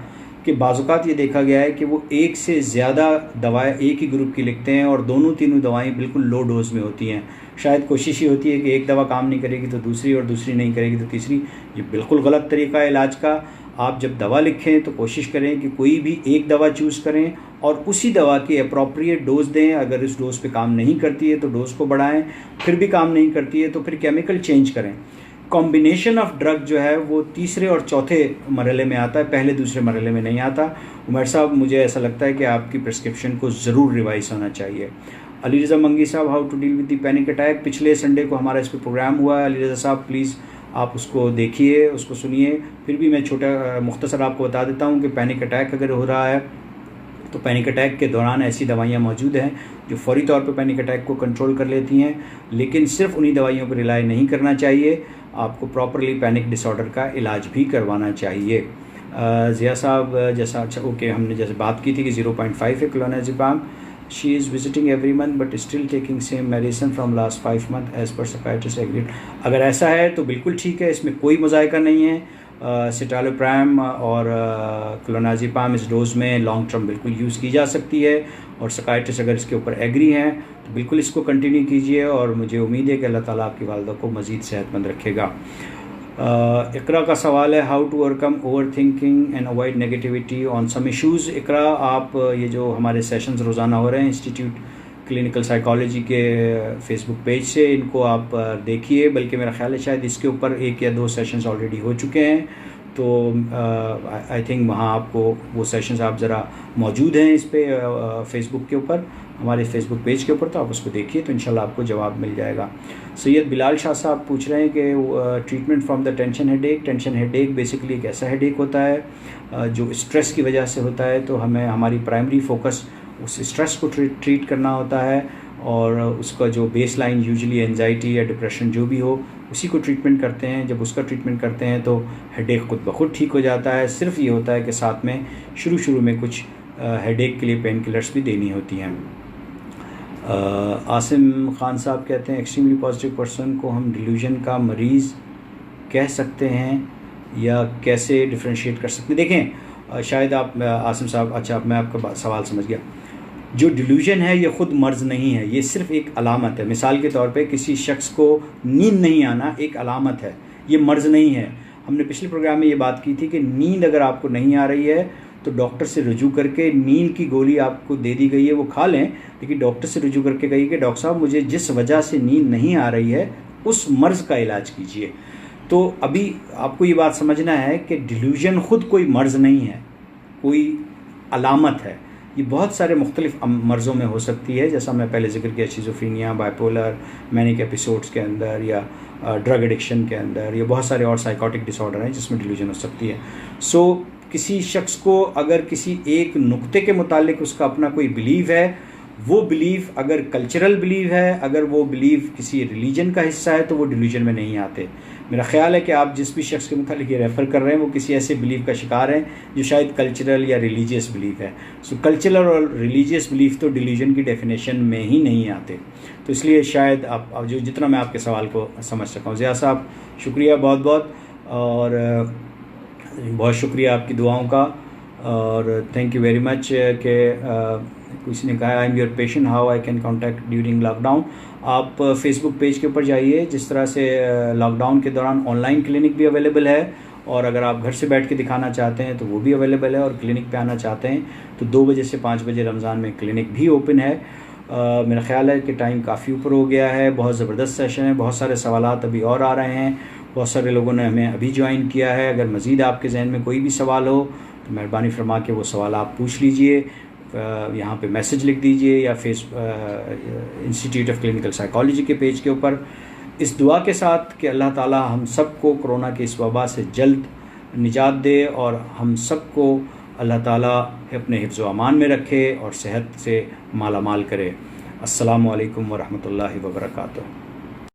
कि बाज़-औक़ात ये देखा गया है कि वो एक से ज़्यादा दवाएं एक ही ग्रुप की लिखते हैं और तीनों दवाएं बिल्कुल लो डोज में होती हैं। शायद कोशिश ही होती है कि एक दवा काम नहीं करेगी तो दूसरी, और दूसरी नहीं करेगी तो तीसरी। ये बिल्कुल गलत तरीका है इलाज का। आप जब दवा लिखें तो कोशिश करें कि कोई भी एक दवा चूज़ करें और उसी दवा की अप्रोप्रिएट डोज़ दें। अगर इस डोज़ पे काम नहीं करती है तो डोज़ को बढ़ाएं, फिर भी काम नहीं करती है तो फिर केमिकल चेंज करें। कॉम्बिनेशन ऑफ ड्रग जो है वो तीसरे और चौथे मरहले में आता है, पहले दूसरे मरहले में नहीं आता। उमर साहब, मुझे ऐसा लगता है कि आपकी प्रिस्क्रिप्शन को ज़रूर रिवाइज होना चाहिए। Ali Raza Mangi sahib, how to deal with the panic attack, पिछले संडे को हमारा इस पर प्रोग्राम हुआ है। अली रज़ा साहब, प्लीज़ आप उसको देखिए, उसको सुनिए। फिर भी मैं छोटा मुख्तसर आपको बता देता हूँ कि पैनिक अटैक अगर हो रहा है तो पैनिक अटैक के दौरान ऐसी दवाइयाँ मौजूद हैं जो फौरी तौर पर पैनिक अटैक को कंट्रोल कर लेती हैं, लेकिन सिर्फ उन्हीं दवाइयों पर रिलाई नहीं करना चाहिए, आपको प्रॉपरली पैनिक डिसऑर्डर का इलाज भी करवाना चाहिए। ज़िया साहब जैसा अच्छा ओके हमने जैसे बात की थी कि 0.5 है clonazepam, she is visiting every month but still taking same medicine from last 5 month as per psychiatrist agreed. अगर ऐसा है तो बिल्कुल ठीक है, इसमें कोई मज़ायका नहीं है। सिटालोप्रैम और क्लोनाज़ेपाम इस डोज में लॉन्ग टर्म बिल्कुल यूज़ की जा सकती है, और साइकियाट्रिस्ट अगर इसके ऊपर एग्री हैं तो बिल्कुल इसको कंटिन्यू कीजिए, और मुझे उम्मीद है कि अल्लाह ताला आपकी वालदा को मज़ीद सेहतमंद रखेगा। इकरा का सवाल है, how to overcome over thinking and avoid negativity on some issues. Iqra आप ये जो हमारे सेशंस रोज़ाना हो रहे हैं इंस्टीट्यूट क्लिनिकल साइकोलॉजी के फेसबुक पेज से, इनको आप देखिए, बल्कि मेरा ख्याल है शायद इसके ऊपर 1 या 2 सेशंस ऑलरेडी हो चुके हैं, तो आई थिंक वहाँ आपको वो सेशंस आप ज़रा मौजूद हैं इस पे फेसबुक के ऊपर, हमारे फेसबुक पेज के ऊपर, तो आप उसको देखिए तो इंशाल्लाह आपको जवाब मिल जाएगा। सैयद बिलाल शाह साहब पूछ रहे हैं कि treatment from the tension headache. Tension headache basically एक ऐसा हेडेक होता है जो स्ट्रेस की वजह से होता है, तो हमें हमारी प्राइमरी फोकस उस स्ट्रेस को ट्रीट करना होता है, और उसका जो बेस लाइन यूजली एंजाइटी या डिप्रेशन जो भी हो उसी को ट्रीटमेंट करते हैं। जब उसका ट्रीटमेंट करते हैं तो हेडेक खुद ब खुद ठीक हो जाता है। सिर्फ ये होता है कि साथ में शुरू में कुछ हेडेक के लिए पेन किलर्स भी देनी होती हैं। आसिम खान साहब कहते हैं, एक्सट्रीमली पॉजिटिव पर्सन को हम डिल्यूजन का मरीज़ कह सकते हैं या कैसे डिफ्रेंशिएट कर सकते हैं? देखें शायद आप आसिम साहब, अच्छा मैं आपका सवाल समझ गया। जो डिल्यूजन है ये ख़ुद मर्ज़ नहीं है, ये सिर्फ एक अलामत है। मिसाल के तौर पे किसी शख्स को नींद नहीं आना एक अलामत है, ये मर्ज़ नहीं है। हमने पिछले प्रोग्राम में ये बात की थी कि नींद अगर आपको नहीं आ रही है तो डॉक्टर से रुजू करके, नींद की गोली आपको दे दी गई है वो खा लें, लेकिन डॉक्टर से रुजू करके कहिए कि डॉक्टर साहब मुझे जिस वजह से नींद नहीं आ रही है उस मर्ज़ का इलाज कीजिए। तो अभी आपको ये बात समझना है कि डिल्यूजन ख़ुद कोई मर्ज़ नहीं है, कोई अलामत है। ये बहुत सारे मुख्तलिफ मर्ज़ों में हो सकती है, जैसा मैं पहले जिक्र किया, शिज़ोफ्रेनिया, बाइपोलर, मैनिक एपिसोड्स के अंदर, या ड्रग एडिक्शन के अंदर, या बहुत सारे और साइकोटिक डिसऑर्डर हैं जिसमें डिल्यूजन हो सकती है। सो किसी शख्स को अगर किसी एक नुक्ते के मुतालिक उसका अपना कोई बिलीव है, वो बिलीव अगर कल्चरल बिलीव है, अगर वो बिलीव किसी रिलीजन का हिस्सा है, तो वो डिल्यूजन में नहीं आते। मेरा ख्याल है कि आप जिस भी शख्स के मुतालिक ये रेफ़र कर रहे हैं वो किसी ऐसे बिलीव का शिकार हैं जो शायद कल्चरल या रिलीजियस बिलीव है। सो कल्चरल और रिलीजियस बिलीव तो डिल्यूजन की डेफिनेशन में ही नहीं आते, तो इसलिए शायद आप जो जितना मैं आपके सवाल को समझ सका हूँ। ज़िया साहब शुक्रिया बहुत बहुत, और बहुत शुक्रिया आपकी दुआओं का, और थैंक यू वेरी मच कि किसी ने कहा I am your patient, how I can contact during lockdown. आप फेसबुक पेज के ऊपर जाइए, जिस तरह से लॉकडाउन के दौरान ऑनलाइन क्लिनिक भी अवेलेबल है, और अगर आप घर से बैठ के दिखाना चाहते हैं तो वो भी अवेलेबल है, और क्लिनिक पे आना चाहते हैं तो 2 बजे से 5 बजे रमज़ान में क्लिनिक भी ओपन है। मेरा ख्याल है कि टाइम काफ़ी ऊपर हो गया है, बहुत ज़बरदस्त सेशन है, बहुत सारे सवालात अभी और आ रहे हैं, बहुत सारे लोगों ने हमें अभी ज्वाइन किया है। अगर मज़ीद आपके जहन में कोई भी सवाल हो तो मेहरबानी फरमा के वो सवाल आप पूछ लीजिए, यहाँ पे मैसेज लिख दीजिए, या इंस्टीट्यूट ऑफ क्लिनिकल साइकोलॉजी के पेज के ऊपर, इस दुआ के साथ कि अल्लाह ताला हम सबको कोरोना के इस वबा से जल्द निजात दे, और हम सबको अल्लाह ताला अपने हिफ्ज़ व अमान में रखे और सेहत से माला माल करे। अस्सलामु अलैकुम व रहमतुल्लाहि व बरकातुहू।